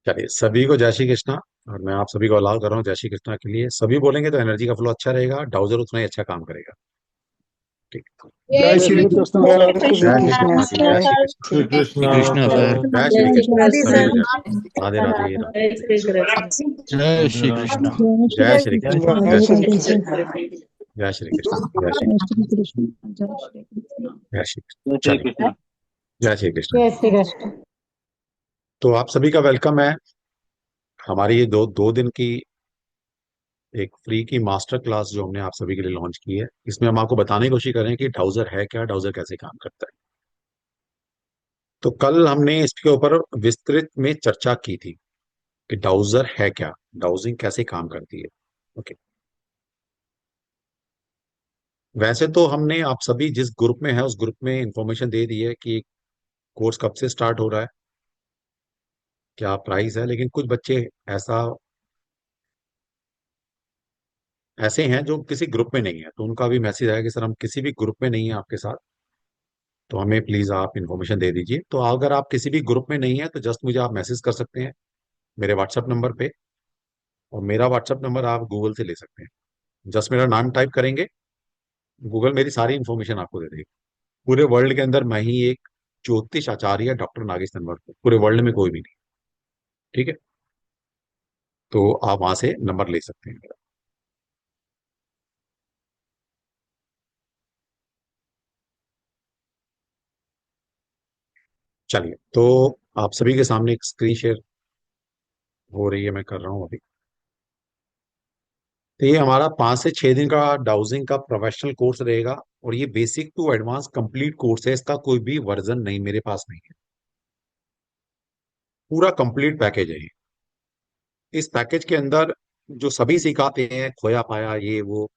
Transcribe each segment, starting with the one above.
चलिए, सभी को जय श्री कृष्णा। और मैं आप सभी को अलाउ कर रहा हूँ जय श्री कृष्णा के लिए। सभी बोलेंगे तो एनर्जी का फ्लो अच्छा रहेगा, डाउजर उतना ही अच्छा काम करेगा। ठीक है। जय जय श्री श्री कृष्ण कृष्ण सर। सर, जय जय शुभ श्री कृष्णा जी, जय श्री कृष्णा। श्री कृष्ण कृष्णा सर। सर। जय श्री कृष्णा, राधे सभी सर। को जय श्री कृष्णा। राधे राधे राधे जय श्री कृष्ण। जय राधे श्री राधे। कृष्णा। जय श्री कृष्णा, जय जय श्री श्री कृष्णा, कृष्ण। जय श्री कृष्णा, जय श्री जय कृष्णा, श्री कृष्ण। जय श्री कृष्ण। जय श्री कृष्ण। जय श्री चलिए, कृष्ण। जय श्री कृष्णा। जय श्री कृष्ण। तो आप सभी का वेलकम है। हमारी ये दो दो दिन की एक फ्री की मास्टर क्लास जो हमने आप सभी के लिए लॉन्च की है, इसमें हम आपको बताने की कोशिश कर रहे हैं कि डाउजर है क्या, डाउजर कैसे काम करता है। तो कल हमने इसके ऊपर विस्तृत में चर्चा की थी कि डाउजर है क्या, डाउजिंग कैसे काम करती है। ओके। वैसे तो हमने आप सभी जिस ग्रुप में है उस ग्रुप में इंफॉर्मेशन दे दी है कि कोर्स कब से स्टार्ट हो रहा है, क्या प्राइस है, लेकिन कुछ बच्चे ऐसा ऐसे हैं जो किसी ग्रुप में नहीं है, तो उनका भी मैसेज आया कि सर हम किसी भी ग्रुप में नहीं है आपके साथ, तो हमें प्लीज आप इन्फॉर्मेशन दे दीजिए। तो अगर आप किसी भी ग्रुप में नहीं है तो जस्ट मुझे आप मैसेज कर सकते हैं मेरे व्हाट्सएप नंबर पे। और मेरा व्हाट्सएप नंबर आप गूगल से ले सकते हैं। जस्ट मेरा नाम टाइप करेंगे, गूगल मेरी सारी इन्फॉर्मेशन आपको दे देगी। पूरे वर्ल्ड के अंदर मैं ही एक ज्योतिष आचार्य डॉक्टर नागेश तंवर, पूरे वर्ल्ड में कोई भी नहीं। ठीक है। तो आप वहां से नंबर ले सकते हैं। चलिए, तो आप सभी के सामने एक स्क्रीन शेयर हो रही है, मैं कर रहा हूं अभी। तो ये हमारा 5 से 6 दिन का डाउजिंग का प्रोफेशनल कोर्स रहेगा। और ये basic to advance complete course है, इसका कोई भी वर्जन नहीं मेरे पास नहीं है। पूरा कंप्लीट पैकेज है ये। इस पैकेज के अंदर जो सभी सिखाते हैं, खोया पाया ये वो,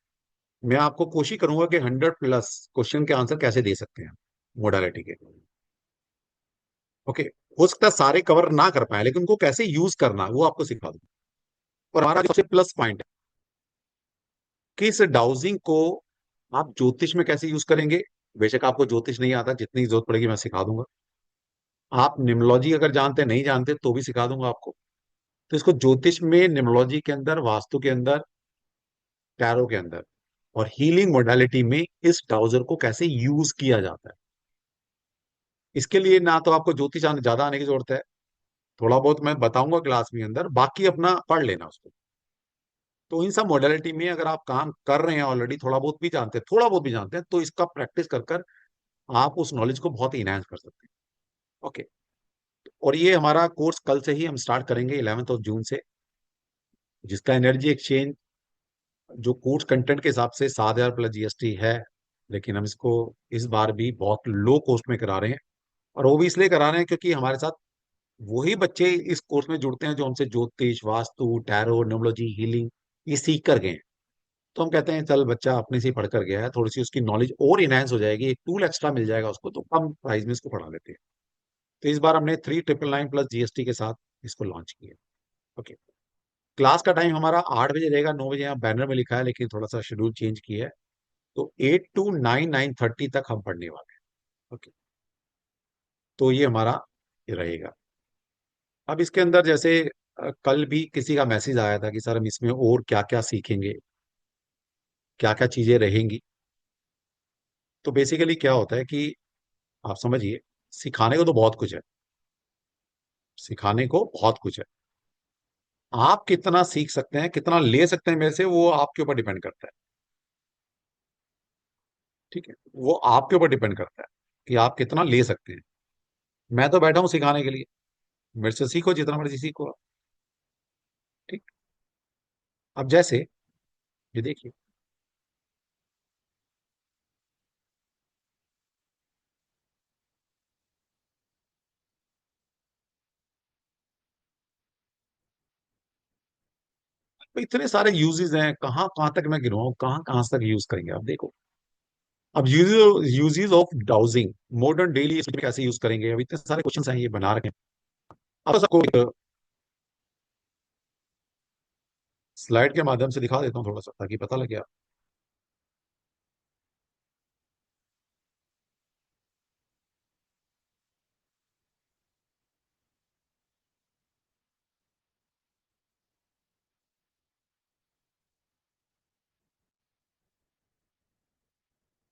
मैं आपको कोशिश करूंगा कि 100+ क्वेश्चन के आंसर कैसे दे सकते हैं मोडालिटी के। ओके। हो सकता है सारे कवर ना कर पाए, लेकिन उनको कैसे यूज करना वो आपको सिखा दूं। और हमारा जो सबसे प्लस पॉइंट है कि इस डाउजिंग को आप ज्योतिष में कैसे यूज करेंगे। बेशक आपको ज्योतिष नहीं आता, जितनी जरूरत पड़ेगी मैं सिखा दूंगा। आप निम्नोलॉजी अगर जानते नहीं जानते तो भी सिखा दूंगा आपको। तो इसको ज्योतिष में, निम्नोलॉजी के अंदर, वास्तु के अंदर, टैरो के अंदर और हीलिंग मोडालिटी में इस डाउजर को कैसे यूज किया जाता है। इसके लिए ना तो आपको ज्योतिष ज्यादा आने की जरूरत है, थोड़ा बहुत मैं बताऊंगा क्लास में अंदर, बाकी अपना पढ़ लेना उसको। तो इन सब मॉडलिटी में अगर आप काम कर रहे हैं ऑलरेडी, थोड़ा बहुत भी जानते हैं, तो इसका प्रैक्टिस कर कर आप उस नॉलेज को बहुत इनहेंस कर सकते हैं। ओके। और ये हमारा कोर्स कल से ही हम स्टार्ट करेंगे, 11 जून से, जिसका एनर्जी एक्सचेंज जो कोर्स कंटेंट के हिसाब से 7,000+ जीएसटी है। लेकिन हम इसको इस बार भी बहुत लो कॉस्ट में करा रहे हैं। और वो भी इसलिए करा रहे हैं क्योंकि हमारे साथ वही बच्चे इस कोर्स में जुड़ते हैं जो हमसे ज्योतिष, वास्तु, टैरो, न्यूमरोलॉजी, हीलिंग ये सीख कर गए हैं। तो हम कहते हैं चल बच्चा अपने से ही पढ़ कर गया है, थोड़ी सी उसकी नॉलेज और इनहेंस हो जाएगी, एक टूल एक्स्ट्रा मिल जाएगा उसको, तो कम प्राइस में इसको पढ़ा लेते हैं। तो इस बार हमने 3,999+ जीएसटी के साथ इसको लॉन्च किया। ओके। क्लास का टाइम हमारा 8 बजे रहेगा, 9 बजे यहाँ बैनर में लिखा है, लेकिन थोड़ा सा शेड्यूल चेंज किया है। तो 8 to 9, 9:30 तक हम पढ़ने वाले हैं। ओके। तो ये हमारा ये रहेगा। अब इसके अंदर जैसे कल भी किसी का मैसेज आया था कि सर हम इसमें और क्या क्या सीखेंगे, क्या क्या चीजें रहेंगी। तो बेसिकली क्या होता है कि आप समझिए, सिखाने को तो बहुत कुछ है, सिखाने को बहुत कुछ है। आप कितना सीख सकते हैं, कितना ले सकते हैं मेरे से, वो आपके ऊपर डिपेंड करता है। ठीक है, वो आपके ऊपर डिपेंड करता है कि आप कितना ले सकते हैं। मैं तो बैठा हूं सिखाने के लिए, मेरे से सीखो जितना मर्जी सीखो आप। ठीक। अब जैसे ये देखिए, तो इतने सारे यूजेस हैं, कहाँ कहाँ तक मैं गिनवाऊं, कहाँ कहाँ तक यूज करेंगे आप देखो। अब uses of dowsing modern daily कैसे यूज करेंगे, अब इतने सारे क्वेश्चन हैं ये बना रखे हैं। अब सबको स्लाइड के माध्यम से दिखा देता हूँ थोड़ा सा, ताकि पता लगे।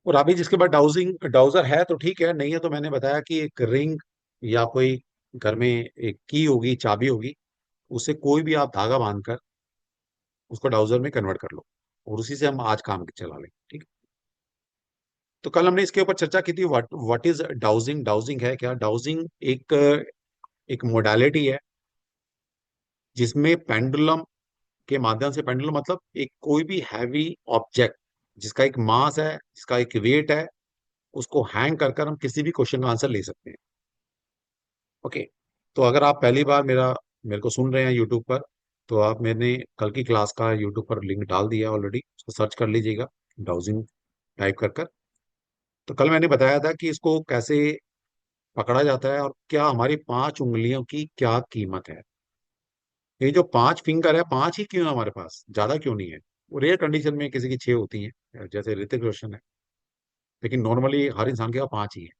और अभी जिसके पास डाउजिंग डाउजर है तो ठीक है, नहीं है तो मैंने बताया कि एक रिंग या कोई घर में एक की होगी, चाबी होगी, उससे कोई भी आप धागा बांधकर उसको डाउजर में कन्वर्ट कर लो, और उसी से हम आज काम चला लें, ठीक है। तो कल हमने इसके ऊपर चर्चा की थी, व्हाट इज डाउजिंग। डाउजिंग है क्या? डाउजिंग एक एक मोडालिटी है जिसमें पेंडुलम के माध्यम से, पेंडुलम मतलब एक कोई भी हैवी ऑब्जेक्ट जिसका एक मास है, जिसका एक वेट है, उसको हैंग कर कर हम किसी भी क्वेश्चन का आंसर ले सकते हैं। ओके। तो अगर आप पहली बार मेरे को सुन रहे हैं यूट्यूब पर, तो आप, मैंने कल की क्लास का यूट्यूब पर लिंक डाल दिया ऑलरेडी, उसको सर्च कर लीजिएगा, डाउजिंग टाइप कर कर। तो कल मैंने बताया था कि इसको कैसे पकड़ा जाता है और क्या हमारी 5 उंगलियों की क्या कीमत है। ये जो 5 फिंगर है, 5 ही क्यों है हमारे पास, ज्यादा क्यों नहीं है? वो रेयर कंडीशन में किसी की 6 होती हैं, जैसे ऋतिक रोशन है, लेकिन नॉर्मली हर इंसान के पास 5 ही है।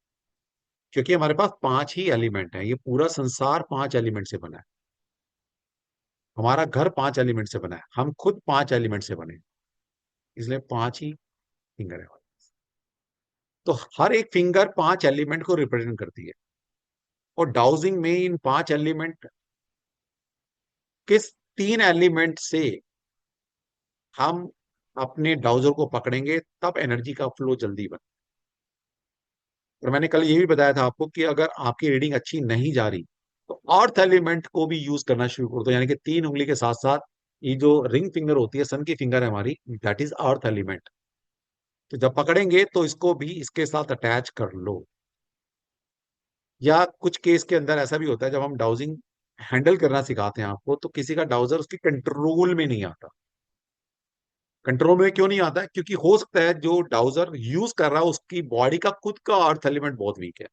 क्योंकि हमारे पास 5 ही एलिमेंट है, ये पूरा संसार 5 एलिमेंट से बना है। हमारा घर 5 एलिमेंट से बना है, हम खुद 5 एलिमेंट से बने हैं, इसलिए 5 ही फिंगर है। तो हर एक फिंगर 5 एलिमेंट को रिप्रेजेंट करती है। और डाउजिंग में इन 5 एलिमेंट, किस 3 एलिमेंट से हम अपने डाउजर को पकड़ेंगे तब एनर्जी का फ्लो जल्दी बने। और मैंने कल ये भी बताया था आपको कि अगर आपकी रीडिंग अच्छी नहीं जा रही तो अर्थ एलिमेंट को भी यूज करना शुरू कर दो, यानी कि 3 उंगली के साथ साथ ये जो रिंग फिंगर होती है, सन की फिंगर है हमारी, दैट इज अर्थ एलिमेंट। तो जब पकड़ेंगे तो इसको भी इसके साथ अटैच कर लो। या कुछ केस के अंदर ऐसा भी होता है, जब हम डाउजिंग हैंडल करना सिखाते हैं आपको, तो किसी का डाउजर उसके कंट्रोल में नहीं आता। कंट्रोल में क्यों नहीं आता है? क्योंकि हो सकता है जो डाउजर यूज कर रहा है उसकी बॉडी का खुद का अर्थ एलिमेंट बहुत वीक है,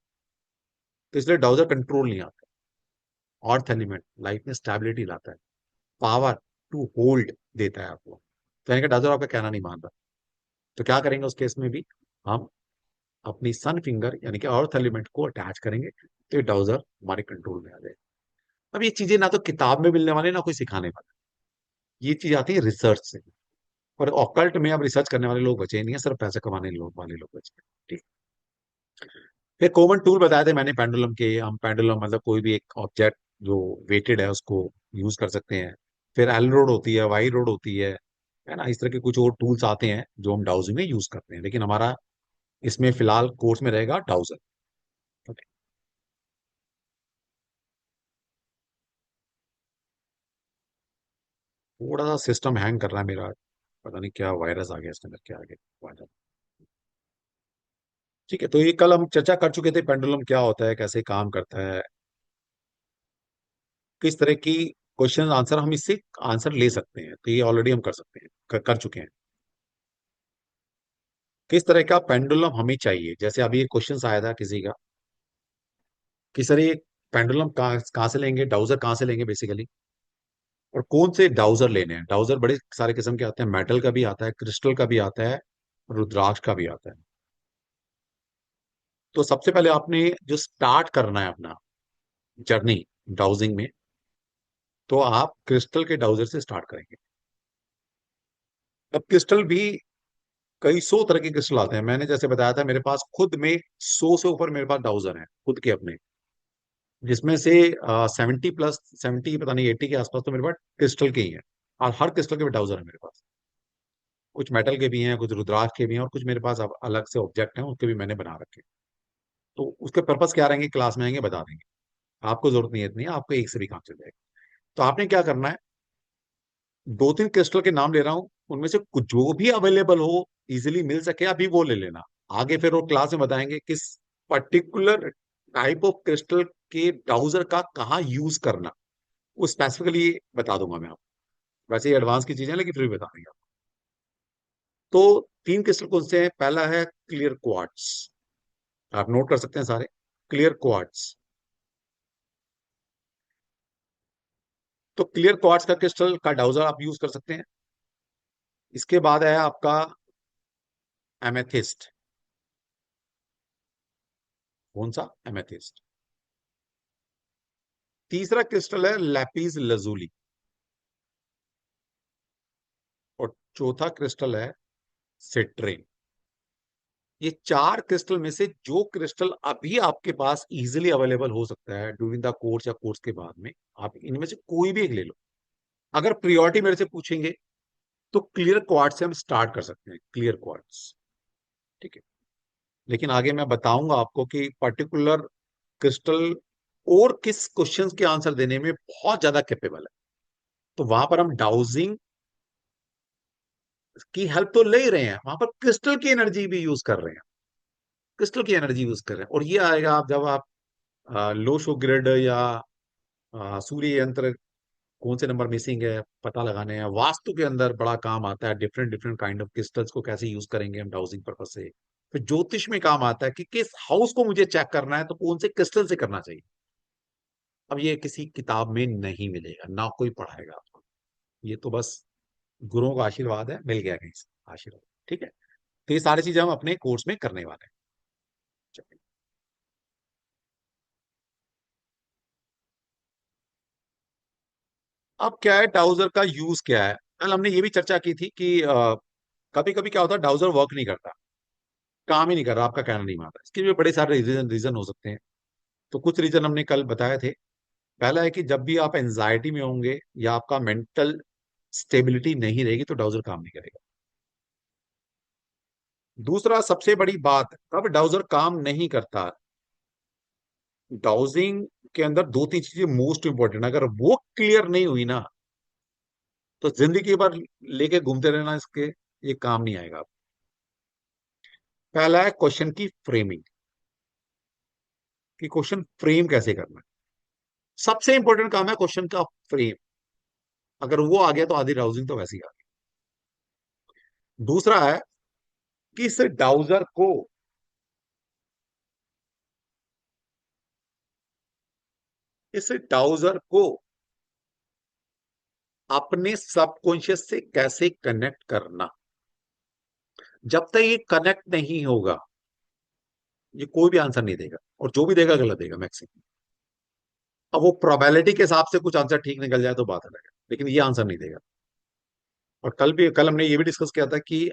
तो इसलिए डाउजर कंट्रोल नहीं आता। अर्थ एलिमेंट लाइफ में स्टेबिलिटी लाता है, पावर टू होल्ड देता है आपको। तो यानी कि डाउजर आपका कहना नहीं मान रहा। तो क्या करेंगे उस केस में भी? हम अपनी सन फिंगर यानी कि अर्थ एलिमेंट को अटैच करेंगे, तो ये डाउजर हमारे कंट्रोल में आ जाएगा। अब ये चीजें ना तो किताब में मिलने वाली, ना कोई सिखाने वाला, ये चीज आती है रिसर्च से। और ऑकल्ट में अब रिसर्च करने वाले लोग बचे नहीं है, सिर्फ पैसे कमाने वाले लोग बचे हैं, ठीक। फिर कॉमन टूल बताए थे मैंने पेंडुलम के। हम पेंडुलम मतलब कोई भी एक ऑब्जेक्ट जो वेटेड है उसको यूज कर सकते हैं। फिर एल रोड होती है, वाई रोड होती है ना, इस तरह के कुछ और टूल्स आते हैं जो हम डाउजिंग में यूज करते हैं, लेकिन हमारा इसमें फिलहाल कोर्स में रहेगा डाउजर। ओके। थोड़ा सा सिस्टम हैंग कर रहा है मेरा, पता नहीं क्या वायरस आ गया इसके अंदर, क्या आ गया। ठीक है, तो ये कल हम चर्चा कर चुके थे, पेंडुलम क्या होता है, कैसे काम करता है, किस तरह की क्वेश्चन आंसर हम इससे आंसर ले सकते हैं, तो ये ऑलरेडी हम कर सकते हैं, कर चुके हैं। किस तरह का पेंडुलम हमें चाहिए, जैसे अभी एक क्वेश्चन आया था किसी का कि सर ये पेंडुलम कहाँ कहाँ से लेंगे, डाउजर कहाँ से लेंगे बेसिकली, और कौन से डाउजर लेने हैं। डाउजर बड़े सारे किस्म के आते हैं, मेटल का भी आता है, क्रिस्टल का भी आता है, रुद्राक्ष का भी आता है। तो सबसे पहले आपने जो स्टार्ट करना है अपना जर्नी डाउजिंग में, तो आप क्रिस्टल के डाउजर से स्टार्ट करेंगे। अब क्रिस्टल भी कई सौ तरह के क्रिस्टल आते हैं, मैंने जैसे बताया था मेरे पास खुद में 100 से ऊपर मेरे पास डाउजर हैं खुद के अपने, जिसमें से 70 पता नहीं 80 के आसपास तो मेरे पास क्रिस्टल के ही हैं। और हर क्रिस्टल के भी डाउजर है मेरे पास, कुछ मेटल के भी हैं, कुछ रुद्राक्ष के भी हैं, और कुछ मेरे पास अब अलग से ऑब्जेक्ट हैं, उसके भी मैंने बना रखे हैं। तो उसके पर्पस क्या रहेंगे, क्लास में आएंगे बता देंगे, आपको जरूरत नहीं है इतनी, आपको एक से भी काम चल जाएगा। तो आपने क्या करना है, 2-3 क्रिस्टल के नाम ले रहा हूं, उनमें से कुछ जो भी अवेलेबल हो, इजिली मिल सके, अभी वो ले लेना। आगे फिर वो क्लास में बताएंगे किस पर्टिकुलर टाइप ऑफ क्रिस्टल के डाउजर का कहाँ यूज करना, वो स्पेसिफिकली बता दूंगा मैं आपको। वैसे ही एडवांस की चीजें हैं, लेकिन फिर भी बता देंगे आपको। तो 3 क्रिस्टल कौन से हैं? पहला है क्लियर क्वार्ट्स, आप नोट कर सकते हैं सारे। क्लियर क्वार्ट्स, तो क्लियर क्वार्ट्स का क्रिस्टल का डाउजर आप यूज कर सकते हैं। इसके बाद है आपका एमेथिस्ट। कौन सा? एमेथिस्ट। तीसरा क्रिस्टल है लैपिस लजूली, और चौथा क्रिस्टल है सिट्रेन। ये चार क्रिस्टल में से जो क्रिस्टल अभी आपके पास इजीली अवेलेबल हो सकता है ड्यूरिंग द कोर्स या कोर्स के बाद में, आप इनमें से कोई भी एक ले लो। अगर प्रियोरिटी मेरे से पूछेंगे तो क्लियर क्वार्ट्ज से हम स्टार्ट कर सकते हैं, क्लियर क्वार्ट्ज। ठीक है। लेकिन आगे मैं बताऊंगा आपको कि पर्टिकुलर क्रिस्टल और किस क्वेश्चंस के आंसर देने में बहुत ज्यादा कैपेबल है। तो वहां पर हम डाउजिंग की हेल्प तो ले ही रहे हैं, वहां पर क्रिस्टल की एनर्जी भी यूज कर रहे हैं, क्रिस्टल की एनर्जी यूज कर रहे हैं। और ये आएगा आप जब आप लोशो ग्रिड या सूर्य यंत्र कौन से नंबर मिसिंग है पता लगाने हैं, वास्तु के अंदर बड़ा काम आता है, different different kind of crystals को कैसे यूज करेंगे हम डाउजिंग पर्पज से। फिर ज्योतिष में काम आता है कि किस हाउस को मुझे चेक करना है तो कौन से क्रिस्टल से करना चाहिए। अब ये किसी किताब में नहीं मिलेगा, ना कोई पढ़ाएगा आपको, ये तो बस गुरुओं का आशीर्वाद है, मिल गया कहीं से आशीर्वाद। ठीक है। तो ये सारी चीजें हम अपने कोर्स में करने वाले हैं। चलिए। अब क्या है डाउजर का यूज क्या है, कल हमने ये भी चर्चा की थी कि कभी कभी क्या होता है डाउजर वर्क नहीं करता, काम ही नहीं कर रहा, आपका कहना नहीं मानता। इसके भी बड़े सारे रीजन रीजन हो सकते हैं। तो कुछ रीजन हमने कल बताए थे। पहला है कि जब भी आप एंजाइटी में होंगे या आपका मेंटल स्टेबिलिटी नहीं रहेगी तो डाउजर काम नहीं करेगा। दूसरा सबसे बड़ी बात, कब डाउजर काम नहीं करता, डाउजिंग के अंदर दो तीन चीजें मोस्ट इंपॉर्टेंट, अगर वो क्लियर नहीं हुई ना तो जिंदगी भर लेके घूमते रहना इसके, ये काम नहीं आएगा। पहला है क्वेश्चन की फ्रेमिंग, कि क्वेश्चन फ्रेम कैसे करना है। सबसे इंपॉर्टेंट काम है क्वेश्चन का फ्रेम, अगर वो आ गया तो आधी डाउजिंग तो वैसे ही आ गई। दूसरा है कि इस डाउजर को अपने सबकॉन्शियस से कैसे कनेक्ट करना। जब तक ये कनेक्ट नहीं होगा ये कोई भी आंसर नहीं देगा, और जो भी देगा गलत देगा मैक्सिमम। अब वो प्रोबेबिलिटी के हिसाब से कुछ आंसर ठीक निकल जाए तो बात अलग है, लेकिन ये आंसर नहीं देगा। और कल हमने ये भी डिस्कस किया था कि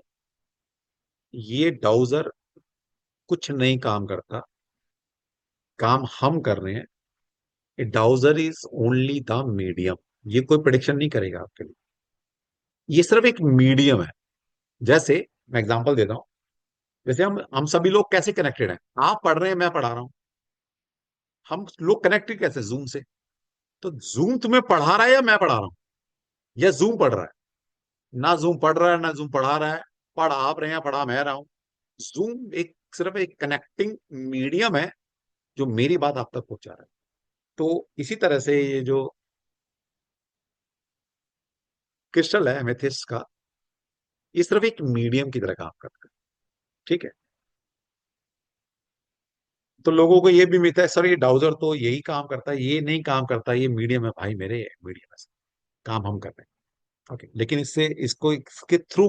ये डाउजर कुछ नहीं काम करता, काम हम कर रहे हैं। A dowser is only the medium, ये कोई प्रिडिक्शन नहीं करेगा आपके लिए, ये सिर्फ एक मीडियम है। जैसे मैं एग्जांपल देता हूं, जैसे हम सभी लोग कैसे कनेक्टेड हैं, आप पढ़ रहे हैं मैं पढ़ा रहा हूं, हम लोग कनेक्टेड कैसे, जूम से। तो जूम तुम्हें पढ़ा रहा है या मैं पढ़ा रहा हूं, या जूम पढ़ रहा है। ना जूम पढ़ रहा है ना जूम पढ़ा रहा है, पढ़ आप रहे हैं पढ़ा मैं रहा हूं। जूम एक सिर्फ एक कनेक्टिंग मीडियम है जो मेरी बात आप तक पहुंचा रहा है। तो इसी तरह से ये जो क्रिस्टल है एमेथिस्ट का, ये सिर्फ एक मीडियम की तरह काम करता है। ठीक है। तो लोगों को ये भी मिलता है सर ये डाउजर तो यही काम करता है, ये नहीं काम करता, ये मीडियम है। भाई मेरे मीडियम है, काम हम कर रहे हैं। ओके, लेकिन इससे इसको इसके थ्रू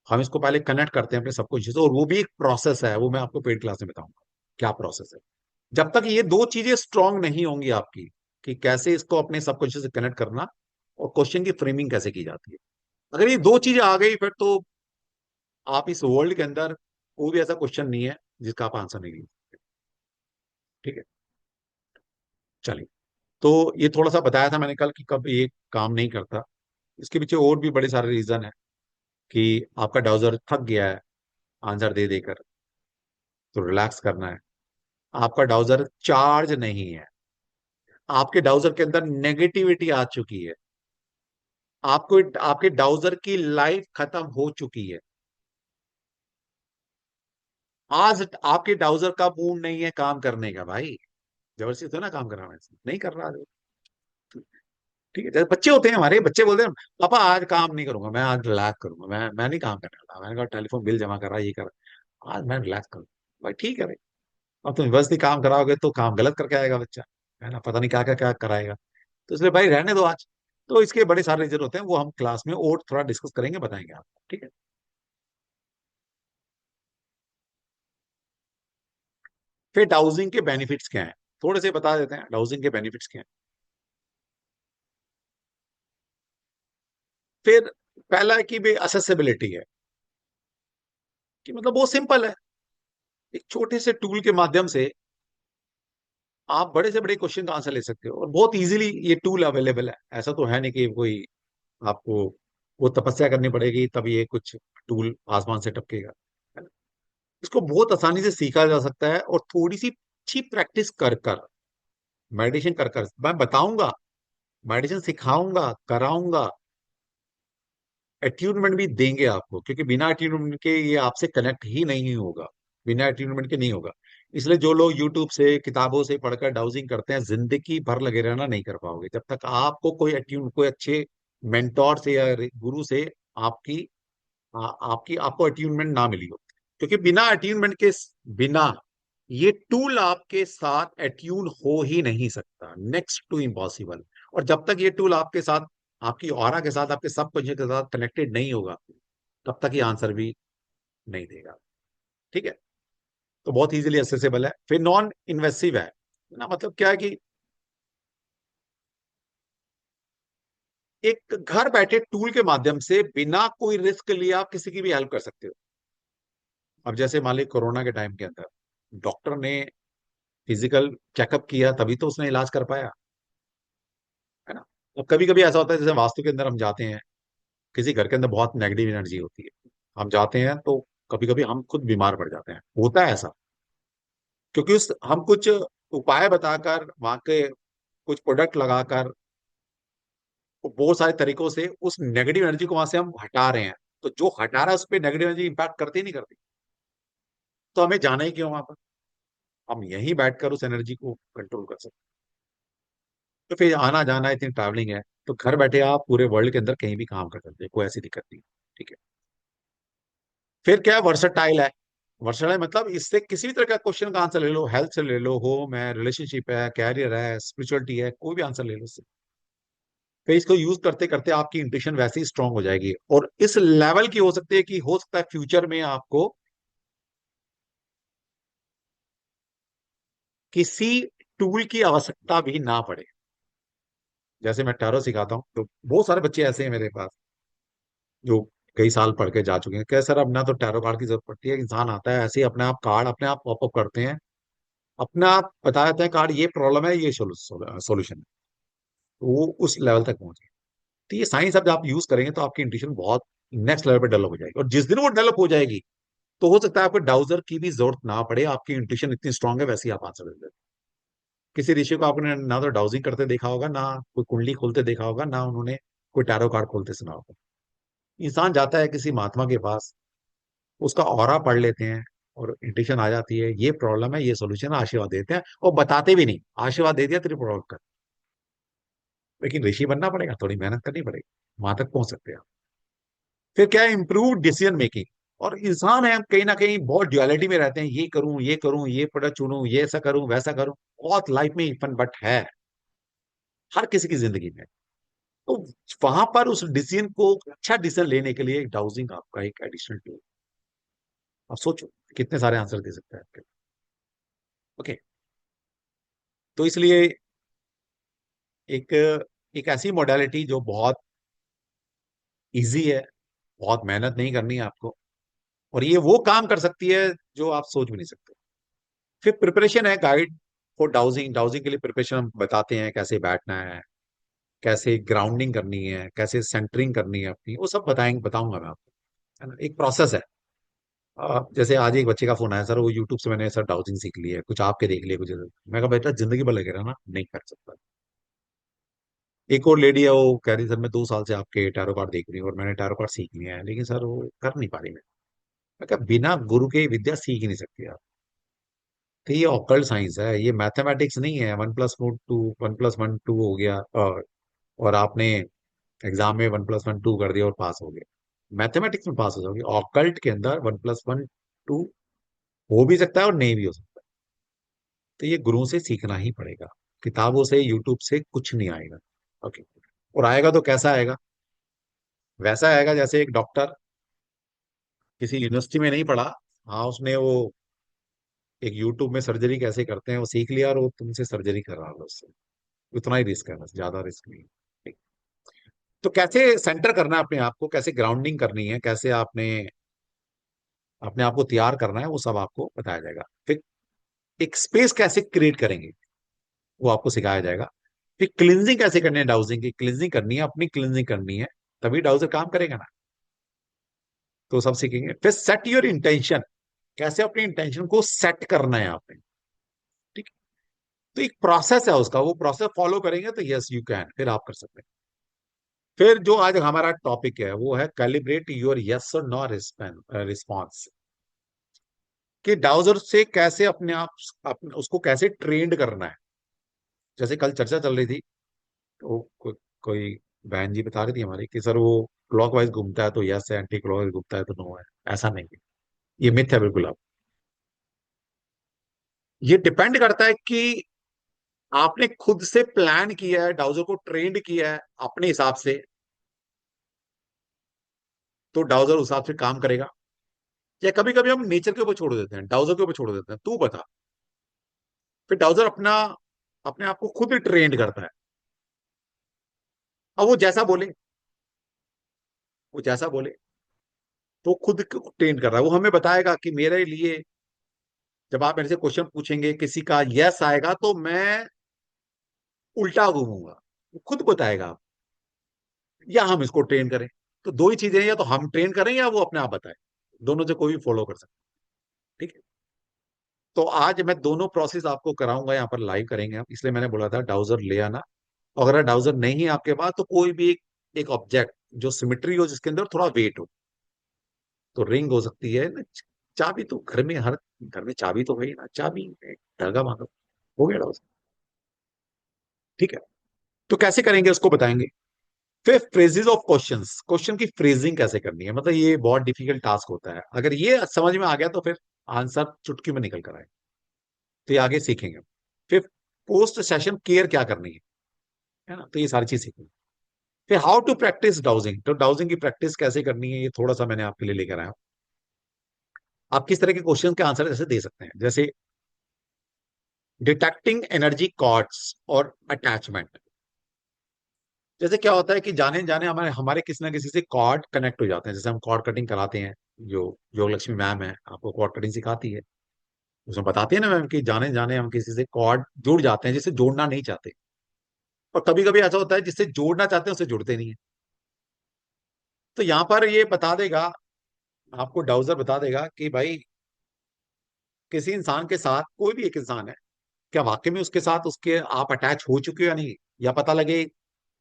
हम इसको पहले कनेक्ट करते हैं अपने सबको चीजों, और वो भी एक प्रोसेस है, वो मैं आपको पेड क्लास में बताऊंगा क्या प्रोसेस है। जब तक ये दो चीजें स्ट्रांग नहीं होंगी आपकी, कि कैसे इसको अपने सबकॉन्शियस से कनेक्ट करना और क्वेश्चन की फ्रेमिंग कैसे की जाती है, अगर ये दो चीजें आ गई फिर तो आप इस वर्ल्ड के अंदर कोई भी ऐसा क्वेश्चन नहीं है जिसका आप आंसर नहीं दे सकते। ठीक है। चलिए। तो ये थोड़ा सा बताया था मैंने कल कि कब ये काम नहीं करता। इसके पीछे और भी बड़े सारे रीजन है, कि आपका डाउजर थक गया है आंसर दे देकर, तो रिलैक्स करना है। आपका डाउजर चार्ज नहीं है, आपके डाउजर के अंदर नेगेटिविटी आ चुकी है, आपको आपके डाउजर की लाइफ खत्म हो चुकी है। आज आपके डाउजर का मूड नहीं है काम करने का भाई, जबरदस्ती तो ना काम कराना है, नहीं कर रहा है। ठीक है, जैसे बच्चे होते हैं हमारे, बच्चे बोलते हैं पापा आज काम नहीं करूंगा, मैं आज रिलैक्स करूंगा, मैं नहीं काम करने वाला, मैंने कहा टेलीफोन बिल जमा करा ये कर, आज मैं रिलैक्स करूंगा। भाई ठीक है भाई, अब तुम जबरदस्ती काम कराओगे तो काम गलत करके आएगा बच्चा, है ना, पता नहीं क्या क्या क्या कराएगा। तो इसलिए भाई रहने दो आज। तो इसके बड़े सारे रीजन होते हैं, वो हम क्लास में और थोड़ा डिस्कस करेंगे, बताएंगे आपको। ठीक है। फिर डाउजिंग के बेनिफिट्स क्या हैं, थोड़े से बता देते हैं डाउजिंग के बेनिफिट्स क्या हैं। फिर पहला है कि भाई असेसिबिलिटी है, कि मतलब बहुत सिंपल है, एक छोटे से टूल के माध्यम से आप बड़े से बड़े क्वेश्चन का आंसर ले सकते हो, और बहुत इजीली ये टूल अवेलेबल है। ऐसा तो है नहीं कि कोई आपको वो तपस्या करनी पड़ेगी तब ये कुछ टूल आसमान से टपकेगा, है ना। इसको बहुत आसानी से सीखा जा सकता है, और थोड़ी सी अच्छी प्रैक्टिस कर कर, मेडिटेशन कर कर, मैं बताऊंगा, मेडिटेशन सिखाऊंगा, कराऊंगा, अट्यूनमेंट भी देंगे आपको, क्योंकि बिना अट्यूनमेंट के ये आपसे कनेक्ट ही नहीं होगा, बिना अट्यूनमेंट के नहीं होगा। इसलिए जो लोग यूट्यूब से किताबों से पढ़कर डाउजिंग करते हैं, जिंदगी भर लगे रहना नहीं कर पाओगे, जब तक आपको कोई अच्छे मेंटोर से या गुरु से आपकी आपको अट्यूनमेंट ना मिली हो। क्योंकि बिना अट्यूनमेंट के, बिना ये टूल आपके साथ अट्यून हो ही नहीं सकता, नेक्स्ट टू इम्पॉसिबल। और जब तक ये टूल आपके साथ, आपकी ऑरा के साथ, आपके सब कुछ के साथ कनेक्टेड नहीं होगा, तब तक ये आंसर भी नहीं देगा। ठीक है। तो बहुत इजीली एसेसेबल है, फिर नॉन इन्वेसिव है ना। मतलब क्या है कि एक घर बैठे टूल के माध्यम से बिना कोई रिस्क लिए आप किसी की भी हेल्प कर सकते हो। अब जैसे मान लीजिए कोरोना के टाइम के अंदर डॉक्टर ने फिजिकल चेकअप किया तभी तो उसने इलाज कर पाया, है ना। अब कभी कभी ऐसा होता है, जैसे वास्तु के अंदर हम जाते हैं, किसी घर के अंदर बहुत नेगेटिव एनर्जी होती है, हम जाते हैं तो कभी कभी हम खुद बीमार पड़ जाते हैं, होता है ऐसा। क्योंकि उस हम कुछ उपाय बताकर, वहां के कुछ प्रोडक्ट लगाकर, बहुत सारे तरीकों से उस नेगेटिव एनर्जी को वहां से हम हटा रहे हैं। तो जो हटा रहा है उस पर नेगेटिव एनर्जी इंपैक्ट करती ही नहीं करती, तो हमें जाना ही क्यों वहां पर। हम यहीं बैठकर उस एनर्जी को कंट्रोल कर सकते हैं। तो फिर आना जाना इतनी ट्रैवलिंग है, तो घर बैठे आप पूरे वर्ल्ड के अंदर कहीं भी काम कर सकते हैं, कोई ऐसी दिक्कत नहीं। ठीक है। फिर क्या है, वर्सटाइल है। वर्सटाइल मतलब इससे किसी भी तरह का क्वेश्चन का आंसर ले लो, हेल्थ से ले लो, होम है, रिलेशनशिप है, कैरियर है, स्पिरिचुअलिटी है, कोई भी आंसर ले लो इससे। फिर इसको यूज करते करते आपकी इंट्यूशन वैसे ही स्ट्रांग हो जाएगी, और इस लेवल की हो सकती है कि हो सकता है फ्यूचर में आपको किसी टूल की आवश्यकता भी ना पड़े। जैसे मैं टैरो सिखाता हूँ, तो बहुत सारे बच्चे ऐसे हैं मेरे पास जो कई साल पढ़ के जा चुके हैं, क्या सर अब ना तो टैरो कार्ड की जरूरत पड़ती है, इंसान आता है ऐसे ही अपने आप कार्ड अपने आप पॉपअप करते हैं, अपने आप बता देते हैं कार्ड ये प्रॉब्लम है, ये सॉल्यूशन है। तो वो उस लेवल तक पहुंचे। तो ये साइंस अब आप यूज करेंगे तो आपकी इंट्यूशन बहुत नेक्स्ट लेवल पे डेवलप हो जाएगी, और जिस दिन वो डेवलप हो जाएगी तो हो सकता है आपको डाउजर की भी जरूरत ना पड़े, आपकी इंट्यूशन इतनी स्ट्रांग है वैसे ही आप आंसर दे देते। किसी ऋषि को आपने ना तो डाउजिंग करते देखा होगा, ना कोई कुंडली खोलते देखा होगा, ना उन्होंने कोई टैरो कार्ड खोलते सुना होगा। इंसान जाता है किसी महात्मा के पास, उसका ऑरा पढ़ लेते हैं, और इंट्यूशन आ जाती है ये प्रॉब्लम है, ये सोल्यूशन है, आशीर्वाद देते हैं, और बताते भी नहीं, आशीर्वाद दे दिया तेरी प्रॉब्लम का। लेकिन ऋषि बनना पड़ेगा, थोड़ी मेहनत करनी पड़ेगी, वहां तक पहुंच सकते हैं आप। फिर क्या है, इंप्रूव डिसीजन मेकिंग। और इंसान है, हम कहीं ना कहीं बहुत ड्युअलिटी में रहते हैं, ये करूं, ये करूं, ये प्रोडक्ट चुनूं, ये ऐसा करूं, वैसा करूं। बहुत लाइफ में इफन बट है हर किसी की जिंदगी में। तो वहां पर उस डिसीजन को, अच्छा डिसीजन लेने के लिए डाउजिंग आपका एक एडिशनल टूल। आप सोचो कितने सारे आंसर दे सकते हैं आपके। ओके। तो इसलिए एक एक ऐसी मोडालिटी जो बहुत इजी है, बहुत मेहनत नहीं करनी है आपको, और ये वो काम कर सकती है जो आप सोच भी नहीं सकते। फिर प्रिपरेशन है, गाइड फॉर डाउजिंग। डाउजिंग के लिए प्रिपरेशन हम बताते हैं, कैसे बैठना है, कैसे ग्राउंडिंग करनी है, कैसे सेंटरिंग करनी है अपनी, वो सब बताऊंगा मैं आपको, है ना। एक प्रोसेस है। जैसे आज एक बच्चे का फोन आया, सर वो यूट्यूब से मैंने सर डाउजिंग सीख ली है, कुछ आपके देख लिया कुछ। मैं कहा बेटा जिंदगी भर लगे रहना, नहीं कर सकता। एक और लेडी है, वो कह रही सर मैं 2 साल से आपके टैरो कार्ड देख रही हूँ और मैंने टैरो कार्ड सीख लिया है, लेकिन सर वो कर नहीं पा रही। मैं कहा बिना गुरु के विद्या सीख ही नहीं सकती आप। तो ये ऑकल्ट साइंस है, ये मैथमेटिक्स नहीं है, 1+2 1+1 2 हो गया, और आपने एग्जाम में 1+1 2 कर दिया और पास हो गया। मैथमेटिक्स में पास हो जाओगे, ऑकल्ट के अंदर 1+1 2 हो भी सकता है और नहीं भी हो सकता। तो ये गुरुओं से सीखना ही पड़ेगा, किताबों से यूट्यूब से कुछ नहीं आएगा। ओके। और आएगा तो कैसा आएगा, वैसा आएगा जैसे एक डॉक्टर किसी यूनिवर्सिटी में नहीं पढ़ा, हाँ उसने वो एक यूट्यूब में सर्जरी कैसे करते हैं वो सीख लिया, और वो तुमसे सर्जरी कर रहा है उससे। उतना ही रिस्क है, बस ज्यादा रिस्क नहीं है। ठीक। तो कैसे सेंटर करना है अपने आप को, कैसे ग्राउंडिंग करनी है, कैसे आपने अपने आप को तैयार करना है, वो सब आपको बताया जाएगा। फिर एक स्पेस कैसे क्रिएट करेंगे वो आपको सिखाया जाएगा। फिर क्लिनजिंग कैसे करनी है, डाउजिंग की क्लिनजिंग करनी है, अपनी क्लिनजिंग करनी है, तभी डाउजर काम करेगा ना। तो सब सीखेंगे। फिर सेट योर इंटेंशन, कैसे अपनी इंटेंशन को सेट करना है आपने। ठीक है? तो एक प्रोसेस है उसका, वो प्रोसेस फॉलो करेंगे तो यस यू कैन, फिर आप कर सकते हैं। फिर जो आज हमारा टॉपिक है वो है कैलिब्रेट योर यस और नो रिस्पॉन्स, कि डाउजर से कैसे अपने आप उसको कैसे ट्रेंड करना है। जैसे कल चर्चा चल रही थी, तो कोई बहन जी बता रही थी हमारी कि सर वो क्लॉकवाइज घूमता है तो यस है, एंटी क्लॉकवाइज घूमता है तो नो है। ऐसा नहीं है, ये मिथ है बिल्कुल। आप ये डिपेंड करता है कि आपने खुद से प्लान किया है, डाउजर को ट्रेंड किया है अपने हिसाब से, तो डाउजर उस हिसाब से काम करेगा। या कभी कभी हम नेचर के ऊपर छोड़ देते हैं, डाउजर के ऊपर छोड़ देते हैं, तू बता। फिर डाउजर अपना अपने आप को खुद ही ट्रेंड करता है। अब वो जैसा बोले तो खुद ट्रेंड कर रहा है। वो हमें बताएगा कि मेरे लिए, जब आप मेरे से क्वेश्चन पूछेंगे किसी का यस आएगा तो मैं उल्टा घूमूंगा, वो खुद बताएगा। या हम इसको ट्रेन करें, तो दो ही चीजें हैं, या तो हम ट्रेन करें या वो अपने आप बताए। दोनों से कोई भी फॉलो कर सकता है। ठीक है? तो आज मैं दोनों प्रोसेस आपको कराऊंगा, यहाँ पर लाइव करेंगे हम, इसलिए मैंने बोला था डाउजर ले आना। और अगर डाउजर नहीं है आपके पास तो कोई भी एक ऑब्जेक्ट जो सिमेट्री हो, जिसके अंदर थोड़ा वेट हो। तो रिंग हो सकती है ना, चाबी तो घर में, हर घर में चाबी तो है ही ना, चाबी में धागा बांधो, हो गया डाउजर। ठीक है? तो कैसे करेंगे उसको बताएंगे। फिर फ्रेजेस ऑफ क्वेश्चंस, क्वेश्चन की फ्रेजिंग कैसे करनी है, मतलब ये बहुत डिफिकल्ट टास्क होता है। अगर ये समझ में आ गया तो फिर आंसर चुटकी में निकल कर आए। तो ये आगे सीखेंगे। फिर पोस्ट सेशन केयर क्या करनी है ना, तो ये सारी चीज सीखेंगे। फिर हाउ टू प्रैक्टिस डाउजिंग, तो डाउजिंग की प्रैक्टिस कैसे करनी है, ये थोड़ा सा मैंने आपके लिए लेकर आया हूं। आप किस तरह के क्वेश्चन के आंसर जैसे दे सकते हैं, जैसे डिटेक्टिंग एनर्जी कॉर्ड्स और अटैचमेंट। जैसे क्या होता है कि जाने जाने हमारे हमारे किसी ना किसी से कॉर्ड कनेक्ट हो जाते हैं। जैसे हम कॉर्ड कटिंग कराते हैं, जो योग लक्ष्मी मैम है आपको कॉर्ड कटिंग सिखाती है, उसमें बताती है ना मैम कि जाने जाने हम किसी से कॉर्ड जुड़ जाते हैं जिससे जोड़ना नहीं चाहते। और कभी कभी ऐसा होता है जिससे जोड़ना चाहते हैं उससे जुड़ते नहीं है। तो यहाँ पर ये बता देगा, आपको डाउजर बता देगा कि भाई किसी इंसान के साथ, कोई भी एक इंसान है, क्या वाकई में उसके साथ उसके आप अटैच हो चुके हो या नहीं। या पता लगे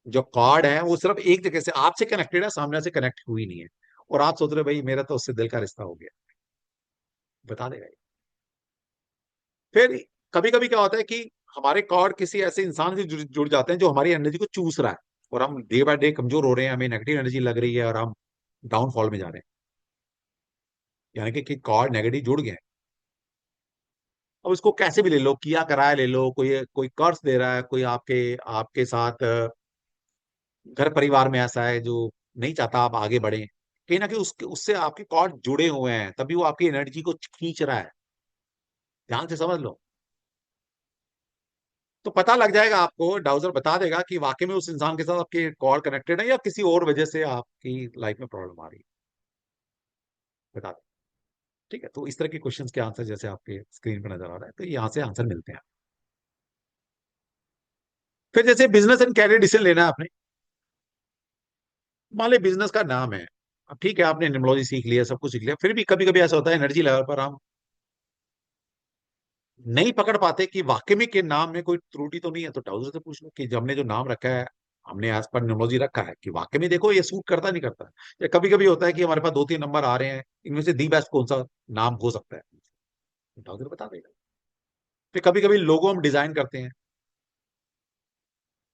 जो कॉर्ड है वो सिर्फ एक जगह से आपसे कनेक्टेड है, सामने से कनेक्ट हुई नहीं है, और आप सोच रहे हो भाई मेरा तो उससे दिल का रिश्ता हो गया। बता देगा ये। फिर कभी कभी क्या होता है कि हमारे कॉर्ड किसी ऐसे इंसान से जुड़ जाते हैं जो हमारी एनर्जी को चूस रहा है, और हम डे बाय डे कमजोर हो रहे हैं, हमें नेगेटिव एनर्जी लग रही है और हम डाउनफॉल में जा रहे हैं। यानी कि कॉर्ड नेगेटिव जुड़ गए हैं। अब इसको कैसे भी ले लो, किया कराया ले लो, कोई कोई कर्ज दे रहा है, कोई आपके आपके साथ घर परिवार में ऐसा है जो नहीं चाहता आप आगे बढ़े, कहीं ना कहीं उसके उससे आपके कॉर्ड जुड़े हुए हैं, तभी वो आपकी एनर्जी को खींच रहा है। ध्यान से समझ लो। तो पता लग जाएगा आपको, डाउजर बता देगा कि वाकई में उस इंसान के साथ आपके कॉर्ड कनेक्टेड है या किसी और वजह से आपकी लाइफ में प्रॉब्लम आ रही है। बता दे। ठीक है? तो इस तरह के क्वेश्चंस के आंसर जैसे आपके स्क्रीन पर नजर आ रहा है, तो यहाँ से आंसर मिलते हैं। फिर जैसे बिजनेस एंड कैरियर डिसीजन लेना है आपने, मान ली बिजनेस का नाम है। अब ठीक है, आपने निमोलॉजी सीख लिया, सब कुछ सीख लिया, फिर भी कभी कभी ऐसा होता है एनर्जी लेवल पर हम नहीं पकड़ पाते कि वाकई में के नाम में कोई त्रुटि तो नहीं है। तो डाउजर से पूछ लो कि जो हमने जो नाम रखा है, हमने एज पर न्यूमरोलॉजी रखा है, कि वाकई में देखो ये सूट करता नहीं करता। या कभी कभी होता है कि हमारे पास दो तीन नंबर आ रहे हैं, इनमें से दी बेस्ट कौन सा नाम हो सकता है, डाउजर बता देगा। फिर कभी कभी लोगो हम डिजाइन करते हैं,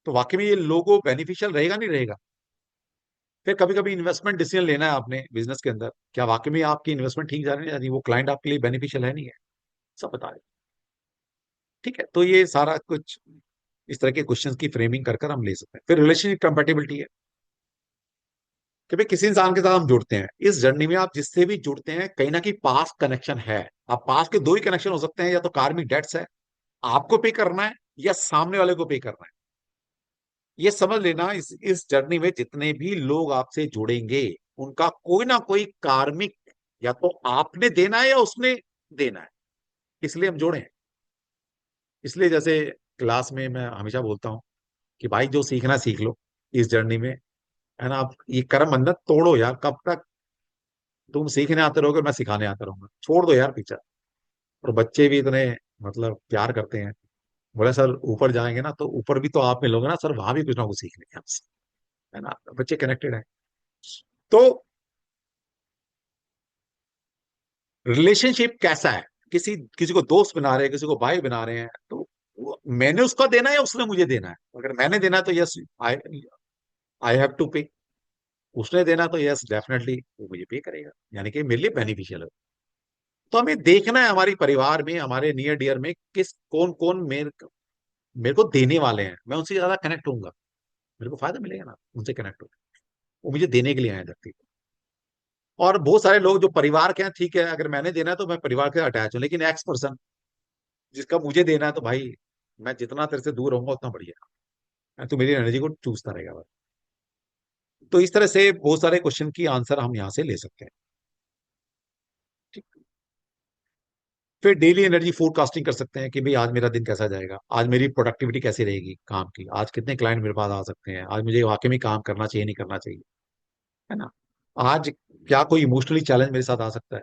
तो वाकई में ये लोगो बेनिफिशियल रहेगा नहीं रहेगा। फिर कभी कभी इन्वेस्टमेंट डिसीजन लेना है आपने बिजनेस के अंदर, क्या वाकई में आपकी इन्वेस्टमेंट ठीक जा रही है, वो क्लाइंट आपके लिए बेनिफिशियल है नहीं है, सब बता रहे। ठीक है? तो ये सारा कुछ इस तरह के क्वेश्चंस की फ्रेमिंग कर कर हम ले सकते हैं। फिर रिलेशनशिप कंपेटिबिलिटी है, कि भाई किसी इंसान के साथ हम जुड़ते हैं, इस जर्नी में आप जिससे भी जुड़ते हैं कहीं ना कहीं पास कनेक्शन है। आप पास के दो ही कनेक्शन हो सकते हैं, या तो कार्मिक डेट्स है, आपको पे करना है, या सामने वाले को पे करना है। ये समझ लेना, इस जर्नी में जितने भी लोग आपसे जुड़ेंगे उनका कोई ना कोई कार्मिक या तो आपने देना है या उसने देना है, इसलिए हम जोड़े हैं। इसलिए जैसे क्लास में मैं हमेशा बोलता हूँ कि भाई जो सीखना सीख लो इस जर्नी में, है ना। आप ये कर्म बंधन तोड़ो यार, कब तक तुम सीखने आते रहोगे, मैं सिखाने आता रहूंगा, छोड़ दो यार पीछा। और बच्चे भी इतने मतलब प्यार करते हैं। बोले सर ऊपर जाएंगे ना तो ऊपर भी तो आप मिलोगे ना सर, वहां भी कुछ ना कुछ सीख लेंगे आपसे, है ना। बच्चे कनेक्टेड है। तो रिलेशनशिप कैसा है, किसी किसी को दोस्त बना रहे हैं, किसी को भाई बना रहे हैं, तो मैंने उसको देना है या उसने मुझे देना है। अगर मैंने देना है तो yes, I I have to pay. उसने देना तो यस डेफिनेटली वो मुझे पे करेगा, यानी कि मेरे लिए बेनिफिशियल है। तो हमें देखना है हमारे परिवार में, हमारे नियर डियर में किस कौन कौन मेरे को देने वाले हैं, मैं उनसे ज्यादा कनेक्ट होऊंगा, मेरे को फायदा मिलेगा ना उनसे कनेक्ट हो। वो मुझे देने के लिए आए धरती पे। और बहुत सारे लोग जो परिवार के हैं, ठीक है अगर मैंने देना है तो मैं परिवार के अटैच हूँ, लेकिन एक्स पर्सन जिसका मुझे देना है तो भाई मैं जितना तेरे से दूर रहूंगा उतना बढ़िया, तो मेरी एनर्जी को चूसता रहेगा बस। तो इस तरह से बहुत सारे क्वेश्चन की आंसर हम यहाँ से ले सकते हैं। ठीक। फिर डेली एनर्जी फोरकास्टिंग कर सकते हैं कि भाई आज मेरा दिन कैसा जाएगा, आज मेरी प्रोडक्टिविटी कैसी रहेगी काम की, आज कितने क्लाइंट मेरे पास आ सकते हैं, आज मुझे वाकई में काम करना चाहिए नहीं करना चाहिए, है ना। आज क्या कोई इमोशनली चैलेंज मेरे साथ आ सकता है।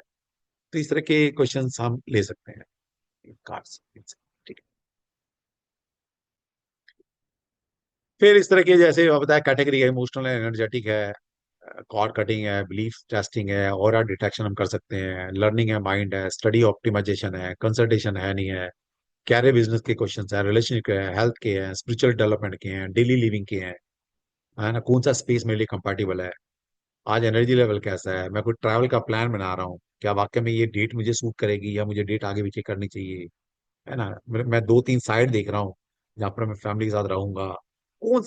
तो इस तरह के क्वेश्चंस हम ले सकते हैं कार्ड्स। ठीक है। फिर इस तरह के जैसे बताया कैटेगरी है, इमोशनल है, एनर्जेटिक है, कॉर्ड कटिंग है, बिलीफ टेस्टिंग है, और डिटेक्शन हम कर सकते हैं, लर्निंग है, माइंड है, स्टडी ऑप्टिमाइजेशन है, कंसल्टेशन है नहीं है, कैरियर बिजनेस के क्वेश्चन है, रिलेशनशिप के है, हेल्थ के हैं, स्पिरिचुअल डेवलपमेंट के हैं, डेली लिविंग के हैं, है ना। कौन सा स्पेस मेरे लिए कंपेटेबल है, आज एनर्जी लेवल कैसा है, मैं कोई ट्रैवल का प्लान बना रहा हूँ, क्या वाकई में ये डेट मुझे सूट करेगी या मुझे डेट आगे पीछे करनी चाहिए, है ना। मैं दो तीन साइड देख रहा हूँ जहाँ पर मैं फैमिली के साथ रहूंगा, कौन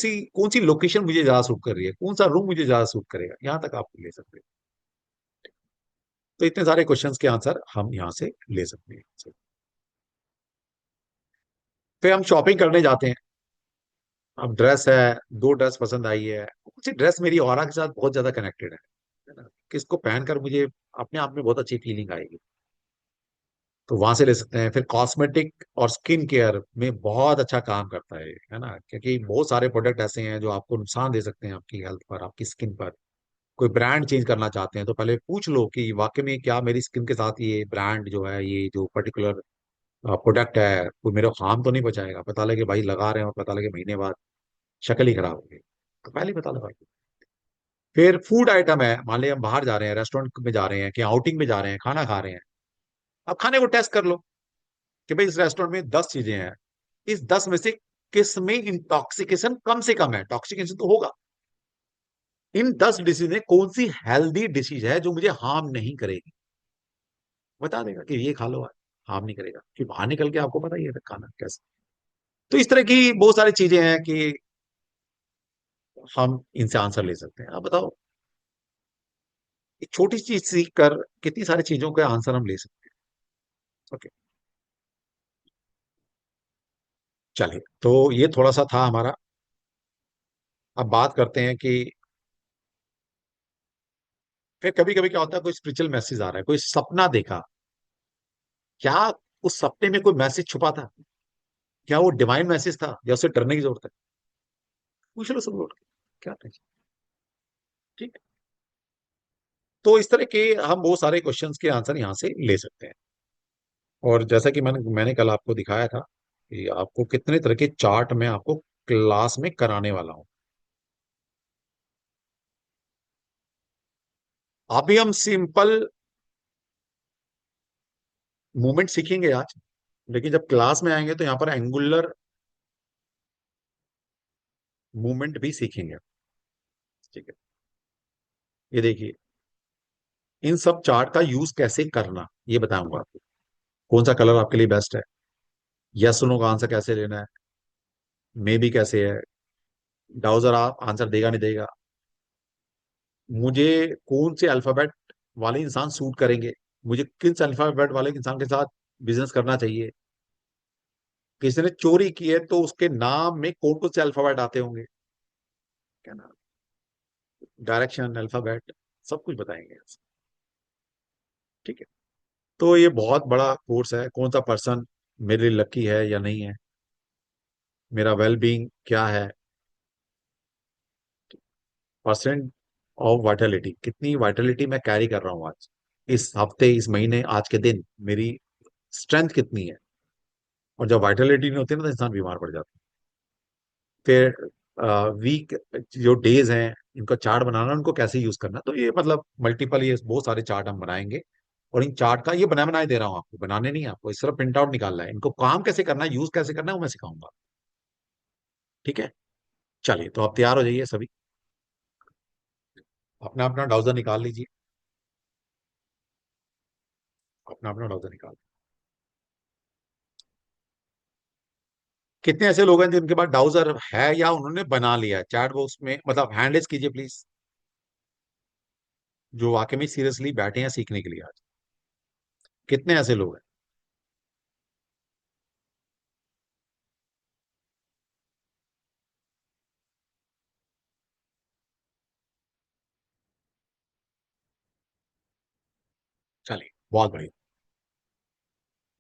सी लोकेशन मुझे ज्यादा सूट कर रही है, कौन सा रूम मुझे ज्यादा सूट करेगा, यहाँ तक आप ले सकते हैं। तो इतने सारे क्वेश्चंस के आंसर हम यहाँ से ले सकते हैं। फिर हम शॉपिंग करने जाते हैं। अब ड्रेस है, दो ड्रेस पसंद आई है, मुझे ड्रेस मेरी ऑरा के साथ बहुत ज्यादा कनेक्टेड है ना। किसको पहनकर मुझे अपने आप में बहुत अच्छी फीलिंग आएगी, तो वहां से ले सकते हैं। फिर कॉस्मेटिक और स्किन केयर में बहुत अच्छा काम करता है ना, क्योंकि बहुत सारे प्रोडक्ट ऐसे हैं जो आपको नुकसान दे सकते हैं आपकी हेल्थ पर, आपकी स्किन पर। कोई ब्रांड चेंज करना चाहते हैं तो पहले पूछ लो कि वाकई में क्या मेरी स्किन के साथ ये ब्रांड जो है, ये जो पर्टिकुलर प्रोडक्ट है, कोई मेरे को हार्म तो नहीं पहुंचाएगा। पता लगे भाई लगा रहे हैं और पता लगे महीने बाद शक्ल ही खराब हो गई, तो पहले ही पता लगा। फिर फूड आइटम है, मान लिया हम बाहर जा रहे हैं, रेस्टोरेंट में जा रहे हैं कि आउटिंग में जा रहे हैं, खाना खा रहे हैं। अब खाने को टेस्ट कर लो कि भाई इस रेस्टोरेंट में 10 चीजें हैं, इस 10 में से किस में इंटॉक्सिकेशन कम से कम है, टॉक्सिकेशन तो होगा। इन 10 डिशेज में कौन सी हेल्दी डिशेज है जो मुझे हार्म नहीं करेगी, बता देगा कि ये खा लो, हार्म नहीं करेगा। कि बाहर निकल के आपको पता ही है खाना कैसे। तो इस तरह की बहुत सारी चीजें हैं कि हम इनसे आंसर ले सकते हैं। आप बताओ, एक छोटी चीज सीख कर कितनी सारी चीजों के आंसर हम ले सकते हैं। ओके, चलिए तो ये थोड़ा सा था हमारा। अब बात करते हैं कि फिर कभी कभी क्या होता है, कोई स्पिरिचुअल मैसेज आ रहा है, कोई सपना देखा, क्या उस सपने में कोई मैसेज छुपा था, क्या वो डिवाइन मैसेज था या उसे डरने की जरूरत है। पूछ लो सब लोग, क्या टेंशन। ठीक है। तो इस तरह के हम बहुत सारे क्वेश्चंस के आंसर यहाँ से ले सकते हैं। और जैसा कि मैंने कल आपको दिखाया था कि आपको कितने तरह के चार्ट मैं आपको क्लास में कराने वाला हूँ। अभी हम सिंपल मूवमेंट सीखेंगे आज, लेकिन जब क्लास में आएंगे तो यहाँ पर एंगुलर मूवमेंट भी सीखेंगे। ठीक है। ये देखिए, इन सब चार्ट का यूज कैसे करना ये बताऊंगा आपको। कौन सा कलर आपके लिए बेस्ट है, यस नो का आंसर कैसे लेना है, मे बी कैसे है, डाउजर आप आंसर देगा नहीं देगा, मुझे कौन से अल्फाबेट वाले इंसान सूट करेंगे, मुझे किस अल्फाबेट वाले इंसान के साथ बिजनेस करना चाहिए, किसी ने चोरी की है तो उसके नाम में कौन कौन से अल्फाबेट आते होंगे, क्या नाम, डायरेक्शन, अल्फाबेट, सब कुछ बताएंगे। ठीक है। तो ये बहुत बड़ा कोर्स है, कौन सा पर्सन मेरे लिए लकी है या नहीं है, मेरा वेल बीइंग क्या है, परसेंट ऑफ वाइटलिटी, कितनी वाइटलिटी मैं कैरी कर रहा हूँ आज, इस हफ्ते, इस महीने, आज के दिन मेरी स्ट्रेंथ कितनी है। और जब वाइटलिटी नहीं होती ना तो इंसान बीमार पड़ जाता है। फिर वीक जो डेज हैं, इनका चार्ट बनाना, उनको कैसे यूज करना, तो ये मतलब मल्टीपल, ये बहुत सारे चार्ट हम बनाएंगे। और इन चार्ट का ये बना बनाए दे रहा हूँ आपको, बनाने नहीं, आपको इस तरह प्रिंट आउट निकालना है, इनको काम कैसे करना है, यूज कैसे करना है, वो मैं सिखाऊंगा। ठीक है। चलिए, तो आप तैयार हो जाइए सभी, अपना अपना डाउजर निकाल लीजिए, अपना अपना डाउजर निकाल। कितने ऐसे लोग हैं जिनके पास डाउजर है या उन्होंने बना लिया है, चैट बॉक्स में मतलब हैंड रेज कीजिए प्लीज, जो वाकई में सीरियसली बैठे हैं सीखने के लिए आज। कितने ऐसे लोग हैं? चलिए, बहुत बढ़िया,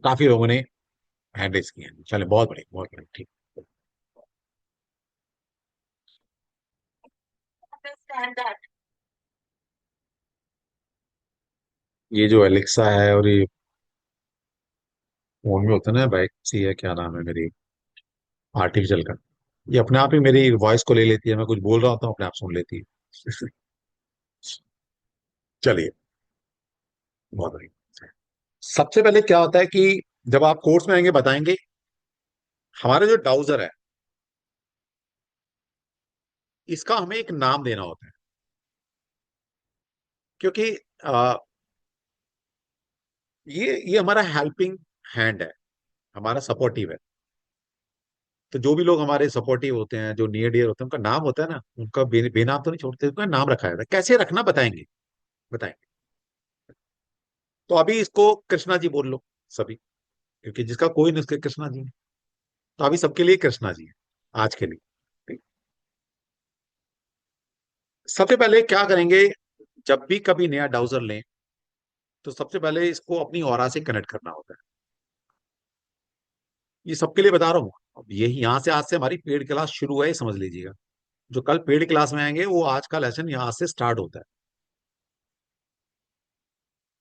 काफी लोगों ने हैंड रेज किए हैं, चलिए बहुत बढ़िया, बहुत बढ़िया, ठीक। ये जो एलेक्सा है और ये फोन में होता है ना, बाइक सी है, क्या नाम है मेरी, आर्टिफिशियल का, ये अपने आप ही मेरी वॉइस को ले लेती है, मैं कुछ बोल रहा होता हूँ अपने आप सुन लेती है। चलिए, बहुत बढ़िया। सबसे पहले क्या होता है कि जब आप कोर्स में आएंगे बताएंगे, हमारा जो डाउजर है, इसका हमें एक नाम देना होता है, क्योंकि आ, ये हमारा हेल्पिंग हैंड है, हमारा सपोर्टिव है। तो जो भी लोग हमारे सपोर्टिव होते हैं, जो नियर डियर होते हैं, उनका नाम होता है ना, उनका बेनाम तो नहीं छोड़ते, उनका नाम रखा जाता है, कैसे रखना बताएंगे, बताएंगे। तो अभी इसको कृष्णा जी बोल लो सभी, क्योंकि जिसका कोई नहीं उसके कृष्णा जी है, तो अभी सबके लिए कृष्णा जी है आज के लिए। ठीक? सबसे पहले क्या करेंगे, जब भी कभी नया डाउजर लें, तो सबसे पहले इसको अपनी ऑरा से कनेक्ट करना होता है। ये सबके लिए बता रहा हूँ, अब यही यहाँ से, आज से हमारी पेड क्लास शुरू है, ये समझ लीजिएगा। जो कल पेड क्लास में आएंगे वो आज का लेसन यहाँ से स्टार्ट होता है।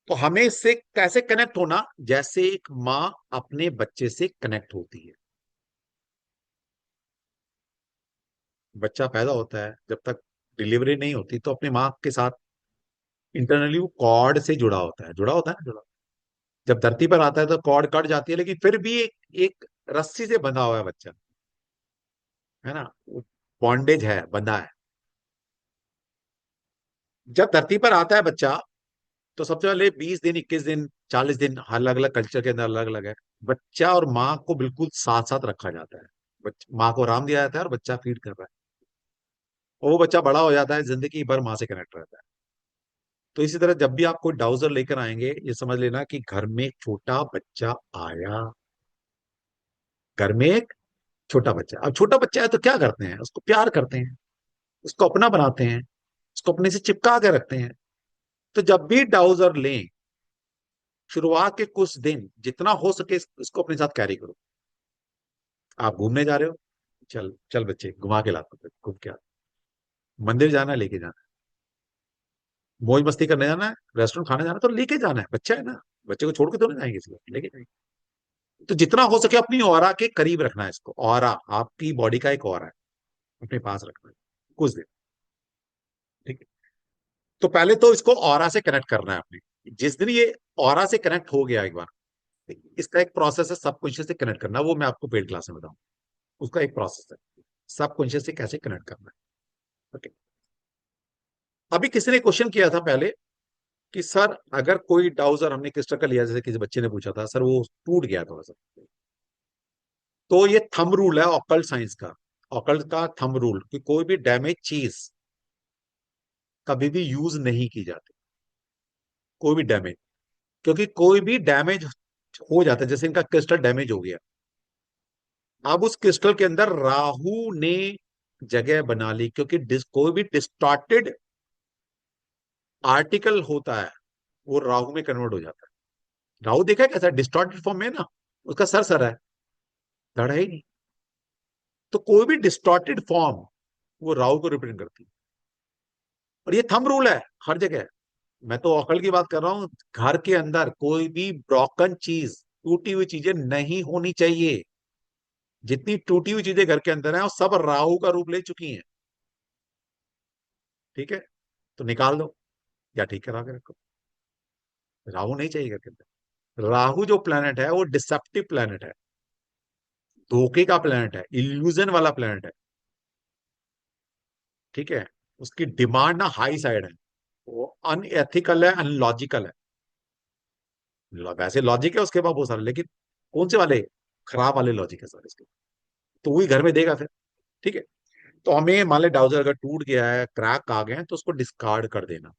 तो हमें इससे कैसे कनेक्ट होना, जैसे एक माँ अपने बच्चे से कनेक्ट होती है। बच्चा पैदा होता है, जब तक डिलीवरी नहीं होती तो अपनी माँ के साथ इंटरनली वो कॉर्ड से जुड़ा होता है ना, जुड़ा। जब धरती पर आता है तो कॉर्ड कट जाती है, लेकिन फिर भी एक रस्सी से बंधा हुआ है बच्चा, है ना, बॉन्डेज है, बंधा है। जब धरती पर आता है बच्चा, तो सबसे पहले 20 दिन, 21 दिन, 40 दिन, अलग अलग कल्चर के अंदर अलग अलग है, बच्चा और माँ को बिल्कुल साथ साथ रखा जाता है। माँ को आराम दिया जाता है और बच्चा फीड कर रहा है, और वो बच्चा बड़ा हो जाता है, जिंदगी भर माँ से कनेक्ट रहता है। तो इसी तरह जब भी आप कोई डाउजर लेकर आएंगे, ये समझ लेना कि घर में एक छोटा बच्चा आया, घर में एक छोटा बच्चा। अब छोटा बच्चा है तो क्या करते हैं, उसको प्यार करते हैं, उसको अपना बनाते हैं, उसको अपने से चिपका के रखते हैं। तो जब भी डाउजर लें, शुरुआत के कुछ दिन जितना हो सके इसको अपने साथ कैरी करो। आप घूमने जा रहे हो, चल चल बच्चे घुमा के लाता, घूम के आ। मंदिर जाना है, लेके जाना है। मौज मस्ती करने जाना है, रेस्टोरेंट खाने जाना है, तो लेके जाना है, बच्चा है ना, बच्चे को छोड़ के तो नहीं जाएंगे, इसलिए लेके जाएंगे। तो जितना हो सके अपनी ऑरा के करीब रखना है इसको, ऑरा आपकी बॉडी का एक ऑरा है, अपने पास रखना है कुछ दिन। ठीक है। तो पहले तो इसको ऑरा से कनेक्ट करना है अपने। जिस दिन ये ऑरा से कनेक्ट हो गया एक बार, इसका एक प्रोसेस है सबकॉन्शियस से कनेक्ट करना, वो मैं आपको पेड क्लास में बताऊं। उसका एक प्रोसेस है सबकॉन्शियस से कैसे कनेक्ट करना है। ओके। अभी किसी ने क्वेश्चन किया था पहले कि सर अगर कोई डाउजर हमने क्रिस्टल का लिया, जैसे किसी बच्चे ने पूछा था, सर वो टूट गया थोड़ा सा, तो ये थंब रूल है ऑकल्ट साइंस का, ऑकल्ट का थंब रूल, कि कोई भी डैमेज चीज कभी भी यूज नहीं की जाती, कोई भी डैमेज। क्योंकि कोई भी डैमेज हो जाता है, जैसे इनका क्रिस्टल डैमेज हो गया, अब उस क्रिस्टल के अंदर राहु ने जगह बना ली, क्योंकि कोई भी डिस्टॉर्टेड आर्टिकल होता है, वो राहु में कन्वर्ट हो जाता है। राहु देखा है कैसा डिस्टॉर्टेड फॉर्म में है ना, उसका सर सर है, धड़ है ही नहीं। तो कोई भी डिस्टॉर्टेड फॉर्म वो राहु को रिप्रेजेंट करती है। और ये थंब रूल है हर जगह। मैं तो अकल की बात कर रहा हूं। घर के अंदर कोई भी ब्रोकन चीज, टूटी हुई चीजें नहीं होनी चाहिए। जितनी टूटी हुई चीजें घर के अंदर हैं वो सब राहु का रूप ले चुकी हैं। ठीक है, तो निकाल दो या ठीक करा के रखो। राहु नहीं चाहिए घर के अंदर। राहु जो प्लेनेट है वो डिसेप्टिव प्लेनेट है, धोखे का प्लेनेट है, इल्यूजन वाला प्लेनेट है। ठीक है, उसकी डिमांड ना हाई साइड है, वो अनएथिकल है, अनलॉजिकल है। वैसे लॉजिक है उसके पास बहुत सारे, लेकिन कौन से वाले, खराब वाले लॉजिक है सारे इसके। तो वही घर में देगा फिर। ठीक है, तो हमें मान ले डाउजर अगर टूट गया है, क्रैक आ गए हैं, तो उसको डिस्कार्ड कर देना,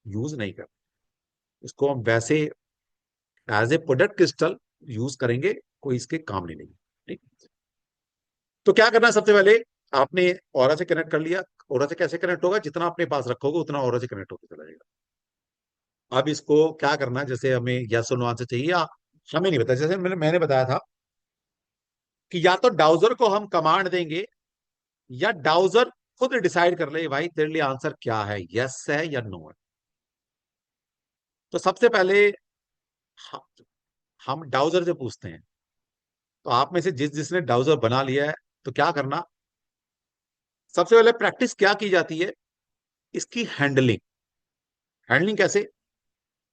यूज नहीं कर। इसको हम वैसे as a product crystal use करेंगे, कोई इसके काम नहीं लेंगे। ठीक। तो क्या करना है सबसे पहले, आपने ऑरा से कनेक्ट कर लिया। ऑरा से कैसे कनेक्ट होगा, जितना अपने पास रखोगे उतना ऑरा से कनेक्ट होकर चला जाएगा। अब इसको क्या करना है, जैसे हमें यस और नो आंसर चाहिए, या हमें नहीं बताया, जैसे मैंने बताया था कि या तो डाउजर को हम कमांड देंगे, या डाउजर खुद डिसाइड कर ले भाई तेरे लिए आंसर क्या है, यस है या नो है। तो सबसे पहले ह- हम डाउजर से पूछते हैं। तो आप में से जिस जिसने डाउजर बना लिया है, तो क्या करना, सबसे पहले प्रैक्टिस क्या की जाती है, इसकी हैंडलिंग। हैंडलिंग कैसे,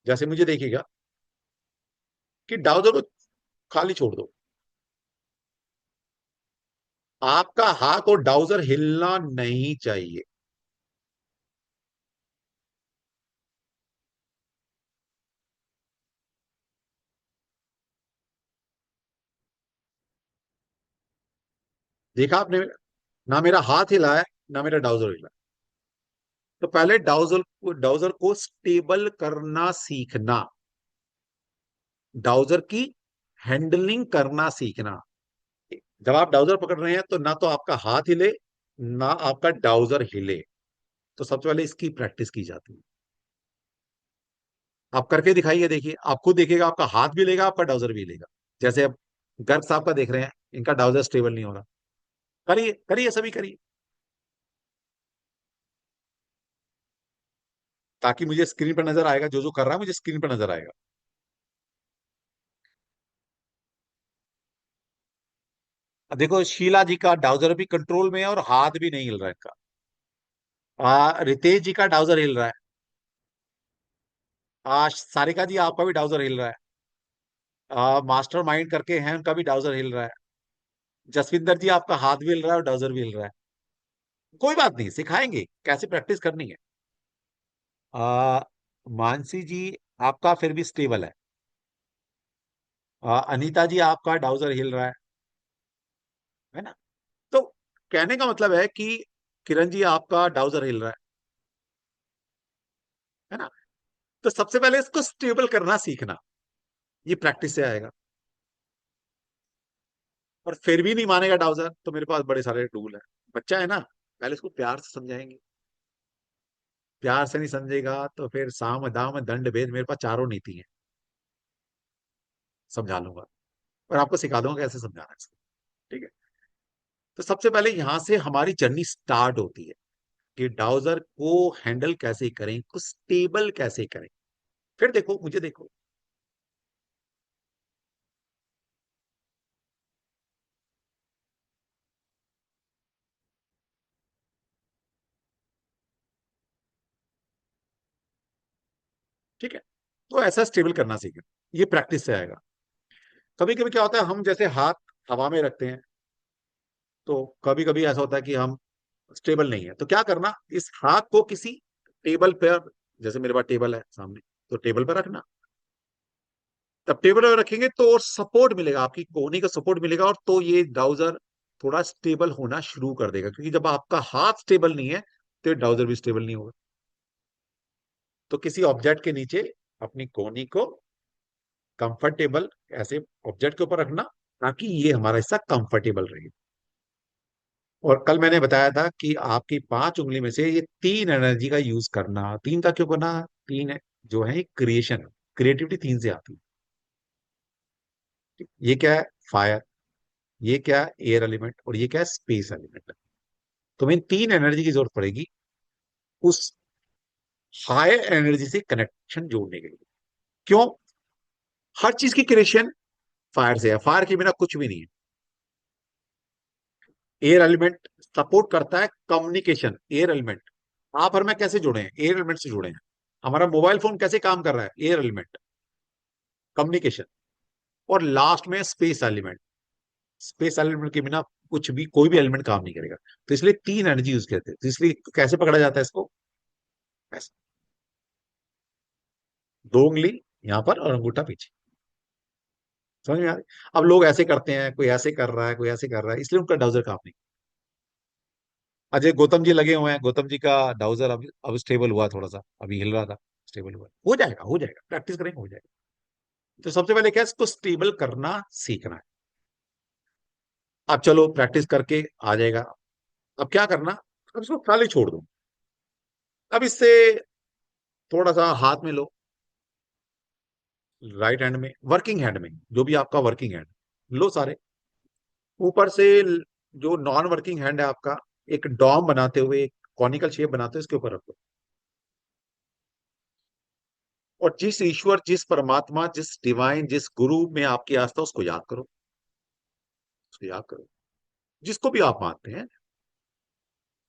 जैसे मुझे देखिएगा कि डाउजर को खाली छोड़ दो, आपका हाथ और डाउजर हिलना नहीं चाहिए। देखा आपने, ना मेरा हाथ हिला है, ना मेरा डाउजर हिला है। तो पहले डाउजर को स्टेबल करना सीखना, डाउजर की हैंडलिंग करना सीखना। जब आप डाउजर पकड़ रहे हैं तो ना तो आपका हाथ हिले, ना आपका डाउजर हिले। तो सबसे पहले इसकी प्रैक्टिस की जाती है। आप करके दिखाइए, देखिए, आप खुद देखिएगा, आपका हाथ भी लेगा, आपका डाउजर भी लेगा। जैसे अब गर्ग साहब का देख रहे हैं, इनका डाउजर स्टेबल नहीं हो रहा। करिए करिए, सभी करिए, ताकि मुझे स्क्रीन पर नजर आएगा, जो जो कर रहा है मुझे स्क्रीन पर नजर आएगा। अब देखो, शीला जी का डाउजर भी कंट्रोल में है और हाथ भी नहीं हिल रहा है इनका। रितेश जी का डाउजर हिल रहा है। सारिका जी आपका भी डाउजर हिल रहा है। मास्टर माइंड करके हैं, उनका भी डाउजर हिल रहा है। जसविंदर जी आपका हाथ भी हिल रहा है और डाउजर भी हिल रहा है। कोई बात नहीं, सिखाएंगे कैसे प्रैक्टिस करनी है। आ, मानसी जी आपका फिर भी स्टेबल है। अनीता जी आपका डाउजर हिल रहा है ना। तो कहने का मतलब है कि किरण जी आपका डाउजर हिल रहा है ना। तो सबसे पहले इसको स्टेबल करना सीखना, ये प्रैक्टिस से आएगा। और फिर भी नहीं मानेगा डाउजर, तो मेरे पास बड़े सारे टूल है। बच्चा है ना, पहले इसको प्यार से समझाएंगे। प्यार से नहीं समझेगा तो फिर साम दाम दंड भेद, मेरे पास चारों नीति है, समझा लूंगा। और आपको सिखा दूंगा कैसे समझाना है इसको। ठीक है, तो सबसे पहले यहां से हमारी जर्नी स्टार्ट होती है कि डाउजर को हैंडल कैसे करें, को स्टेबल कैसे करें। फिर देखो, मुझे देखो। ठीक है, तो ऐसा स्टेबल करना सीखें, ये प्रैक्टिस से आएगा। कभी कभी क्या होता है, हम जैसे हाथ हवा में रखते हैं, तो कभी कभी ऐसा होता है कि हम स्टेबल नहीं है। तो क्या करना, इस हाथ को किसी टेबल पर, जैसे मेरे पास टेबल है सामने, तो टेबल पर रखना। तब टेबल पर रखेंगे तो सपोर्ट मिलेगा, आपकी कोहनी का सपोर्ट मिलेगा, और तो ये डाउजर थोड़ा स्टेबल होना शुरू कर देगा। क्योंकि जब आपका हाथ स्टेबल नहीं है, तो डाउजर भी स्टेबल नहीं होगा। तो किसी ऑब्जेक्ट के नीचे अपनी कोहनी को कंफर्टेबल ऐसे ऑब्जेक्ट के ऊपर रखना, ताकि ये हमारा हिस्सा कंफर्टेबल रहे। और कल मैंने बताया था कि आपकी 5 उंगली में से ये 3 एनर्जी का यूज करना। 3 का क्यों करना, 3 है, जो है क्रिएशन, क्रिएटिविटी तीन से आती है। ये क्या है? फायर। ये क्या है? Air element. और ये क्या है? Space element. तुम्हें इन तीन एनर्जी की जरूरत पड़ेगी उस हाई एनर्जी से कनेक्शन जोड़ने के लिए। क्यों? हर चीज की क्रिएशन फायर से है, फायर के बिना कुछ भी नहीं है। एयर एलिमेंट सपोर्ट करता है कम्युनिकेशन। एयर एलिमेंट, आप और मैं कैसे जुड़े हैं? एयर एलिमेंट से जुड़े हैं। हमारा मोबाइल फोन कैसे काम कर रहा है? Air element, communication. और लास्ट में स्पेस एलिमेंट। स्पेस एलिमेंट के बिना कुछ भी, कोई भी एलिमेंट काम नहीं करेगा। तो इसलिए तीन एनर्जी यूज करते हैं। तो इसलिए कैसे पकड़ा जाता है इसको? ऐसे, दो उंगली यहां पर और अंगूठा पीछे। समझ में आ रही? अब लोग ऐसे करते हैं, कोई ऐसे कर रहा है, कोई ऐसे कर रहा है, इसलिए उनका डाउजर काम नहीं। अजय गौतम जी लगे हुए हैं, गौतम जी का डाउजर अब स्टेबल हुआ, थोड़ा सा अभी हिल रहा था, स्टेबल हुआ। हो जाएगा, हो जाएगा, प्रैक्टिस करेंगे, हो जाएगा। तो सबसे पहले क्या है, इसको स्टेबल करना सीखना है। अब चलो प्रैक्टिस करके आ जाएगा। अब क्या करना? अब इसको खाली छोड़ दो। अब इससे थोड़ा सा हाथ में लो, राइट हैंड में, वर्किंग हैंड में, जो भी आपका वर्किंग हैंड लो सारे। ऊपर से जो नॉन वर्किंग हैंड है आपका, एक डॉम बनाते हुए, एक कॉनिकल शेप बनाते हुए इसके ऊपर रखो। और जिस ईश्वर, जिस परमात्मा, जिस डिवाइन, जिस गुरु में आपकी आस्था, उसको याद करो। उसको याद करो, जिसको भी आप मानते हैं।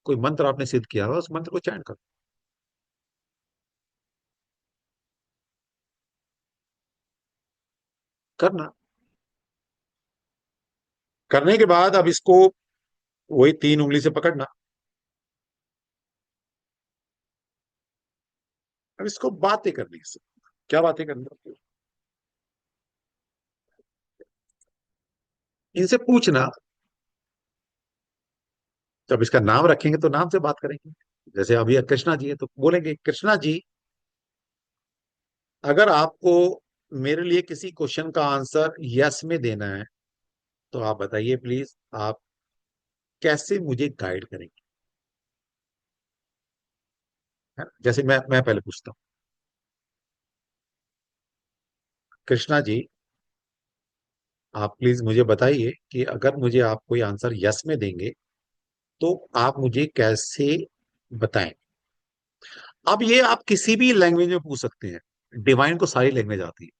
कोई मंत्र आपने सिद्ध किया हुआ, उस मंत्र को चैन करो। करना। करने के बाद अब इसको वही तीन उंगली से पकड़ना। अब इसको बातें करनी है। क्या बातें करनी? इनसे पूछना। जब इसका नाम रखेंगे तो नाम से बात करेंगे। जैसे अभी कृष्णा जी है तो बोलेंगे, कृष्णा जी, अगर आपको मेरे लिए किसी क्वेश्चन का आंसर यस में देना है, तो आप बताइए प्लीज, आप कैसे मुझे गाइड करेंगे? है ना? जैसे मैं पहले पूछता हूँ, कृष्णा जी, आप प्लीज मुझे बताइए कि अगर मुझे आप कोई आंसर यस में देंगे, तो आप मुझे कैसे बताएं? अब ये आप किसी भी लैंग्वेज में पूछ सकते हैं। डिवाइन को सारी लैंग्वेज आती है,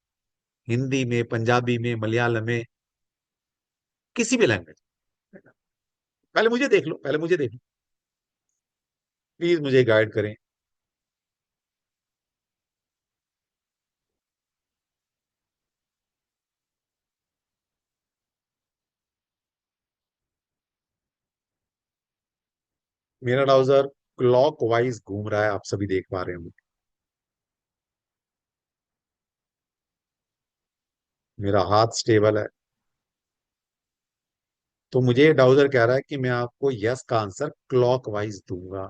हिंदी में, पंजाबी में, मलयालम में, किसी भी लैंग्वेज। पहले मुझे देख लो, पहले मुझे देख लो, प्लीज मुझे गाइड करें। मेरा ट्राउजर क्लॉक वाइज घूम रहा है, आप सभी देख पा रहे हैं। मेरा हाथ स्टेबल है। तो मुझे डाउजर कह रहा है कि मैं आपको यस का आंसर क्लॉक वाइज दूंगा।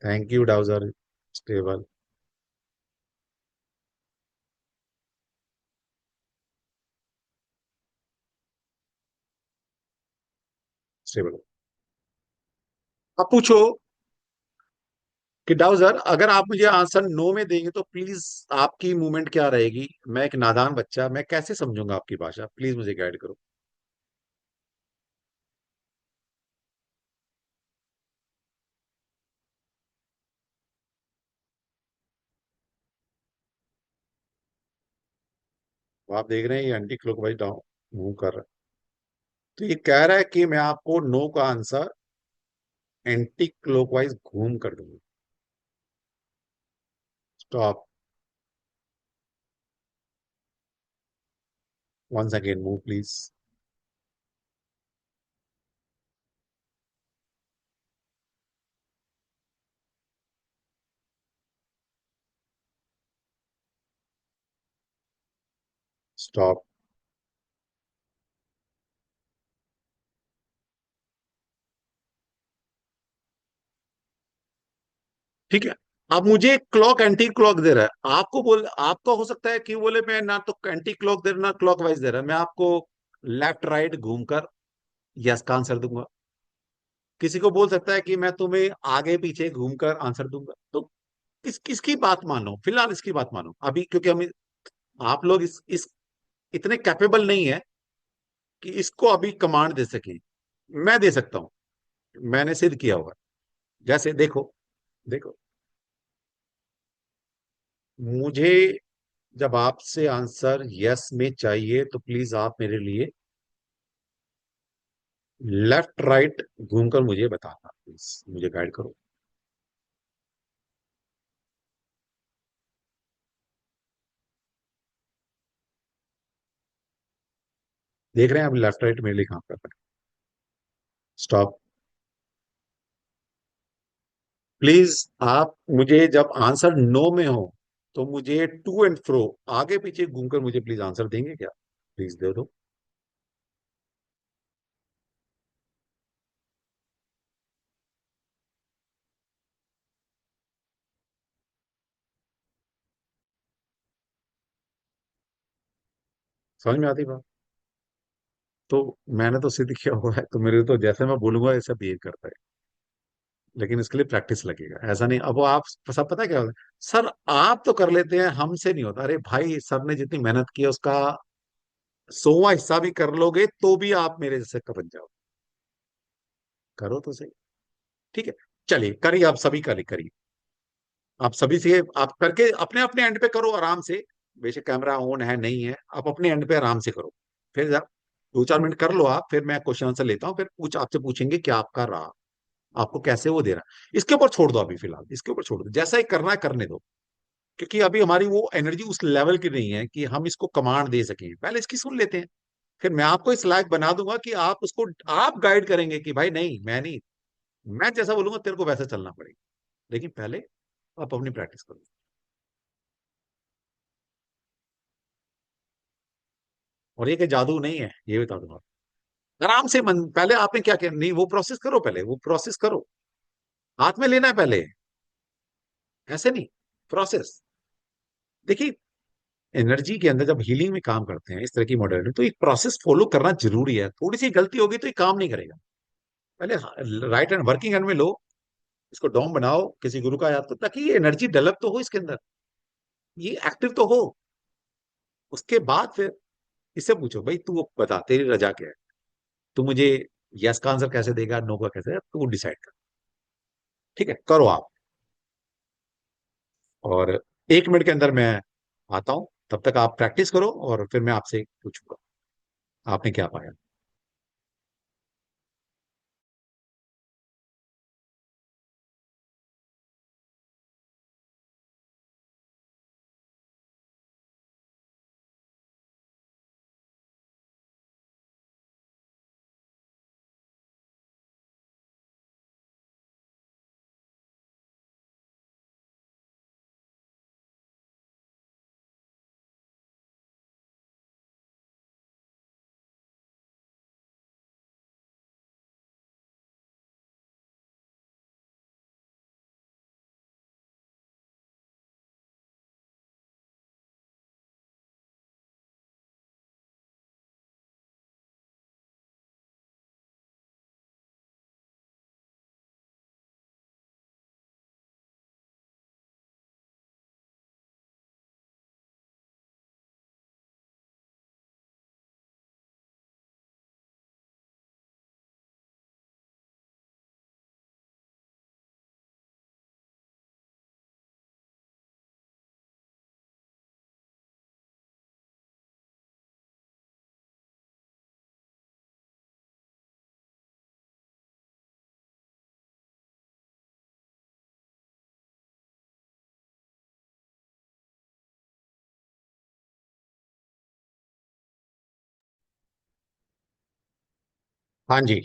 Thank you dowser. Stable. Stable. अब पूछो कि डाउजर, अगर आप मुझे आंसर नो में देंगे तो प्लीज आपकी मूवमेंट क्या रहेगी? मैं एक नादान बच्चा, मैं कैसे समझूंगा आपकी भाषा? प्लीज मुझे गाइड करो। तो आप देख रहे हैं ये एंटी क्लॉकवाइज डाउन मूव कर रहा है। तो ये कह रहा है कि मैं आपको नो का आंसर एंटी क्लॉकवाइज घूम कर दूंगा। Stop. Once again move please. Stop. ठीक है। अब मुझे क्लॉक एंटी क्लॉक दे रहा है, आपको बोल, आपका हो सकता है कि बोले मैं ना तो एंटी क्लॉक दे रहा ना क्लॉक वाइज दे रहा है, मैं आपको लेफ्ट राइट घूमकर यस का आंसर दूंगा। किसी को बोल सकता है कि मैं तुम्हें आगे पीछे घूमकर आंसर दूंगा। तो किसकी बात मानो, फिलहाल इसकी बात मानो अभी, क्योंकि हम, आप लोग इस इतने कैपेबल नहीं है कि इसको अभी कमांड दे सके। मैं दे सकता हूं, मैंने सिद्ध किया हुआ। जैसे देखो, देखो, मुझे जब आपसे आंसर यस में चाहिए तो प्लीज आप मेरे लिए लेफ्ट राइट घूमकर मुझे बताना, प्लीज मुझे गाइड करो। देख रहे हैं, अब लेफ्ट राइट मेरे लिए काम कर रहा है। स्टॉप। प्लीज आप मुझे जब आंसर नो में हो तो मुझे टू एंड फ्रो, आगे पीछे घूमकर मुझे प्लीज आंसर देंगे क्या? प्लीज दे दो। समझ में आती बात? तो मैंने तो सिद्ध किया हुआ है, तो मेरे तो जैसे मैं बोलूंगा ऐसा बिहेव करता है। लेकिन इसके लिए प्रैक्टिस लगेगा, ऐसा नहीं अब वो आप, सब पता है क्या होता है, सर आप तो कर लेते हैं हमसे नहीं होता। अरे भाई, सर ने जितनी मेहनत की है उसका 100वां हिस्सा भी कर लोगे तो भी आप मेरे जैसे का बन जाओ। करो तो सही। ठीक है, चलिए करिए, आप सभी करिए करिए। आप सभी से आप करके अपने अपने एंड पे करो आराम से। बेशक कैमरा ऑन है नहीं है, आप अपने एंड पे आराम से करो। फिर आप 2-4 मिनट कर लो आप, फिर मैं क्वेश्चन आंसर लेता हूँ, फिर पूछ आपसे पूछेंगे क्या आपका रहा, आपको कैसे वो दे रहा है। इसके ऊपर छोड़ दो, अभी फिलहाल इसके ऊपर छोड़ दो, जैसा ही करना है करने दो। क्योंकि अभी हमारी वो एनर्जी उस लेवल की नहीं है कि हम इसको कमांड दे सकें। पहले इसकी सुन लेते हैं, फिर मैं आपको इस लायक बना दूंगा कि आप उसको, आप गाइड करेंगे कि भाई नहीं मैं नहीं, मैं जैसा बोलूंगा तेरे को वैसा चलना पड़ेगा। लेकिन पहले आप अपनी प्रैक्टिस करो। और ये कि जादू नहीं है, ये बता दूंगा। आराम से मन, पहले आपने क्या किया, नहीं वो प्रोसेस करो, पहले वो प्रोसेस करो। हाथ में लेना है पहले, ऐसे नहीं। प्रोसेस, देखिए, एनर्जी के अंदर जब हीलिंग में काम करते हैं इस तरह की मॉडलिटी, तो एक प्रोसेस फॉलो करना जरूरी है। थोड़ी सी गलती होगी तो ये काम नहीं करेगा। पहले राइट हैंड वर्किंग हैंड में लो, इसको डोम बनाओ, किसी गुरु का याद करो, ताकि ये एनर्जी डेवलप तो हो इसके अंदर, ये एक्टिव तो हो। उसके बाद फिर इससे पूछो, भाई तू बता तेरी रजा क्या है, तू मुझे यस का आंसर कैसे देगा, नो का कैसे देगा, तू डिसाइड कर। ठीक है, करो आप। और 1 मिनट के अंदर मैं आता हूं, तब तक आप प्रैक्टिस करो और फिर मैं आपसे पूछूंगा आपने क्या पाया। हाँ जी,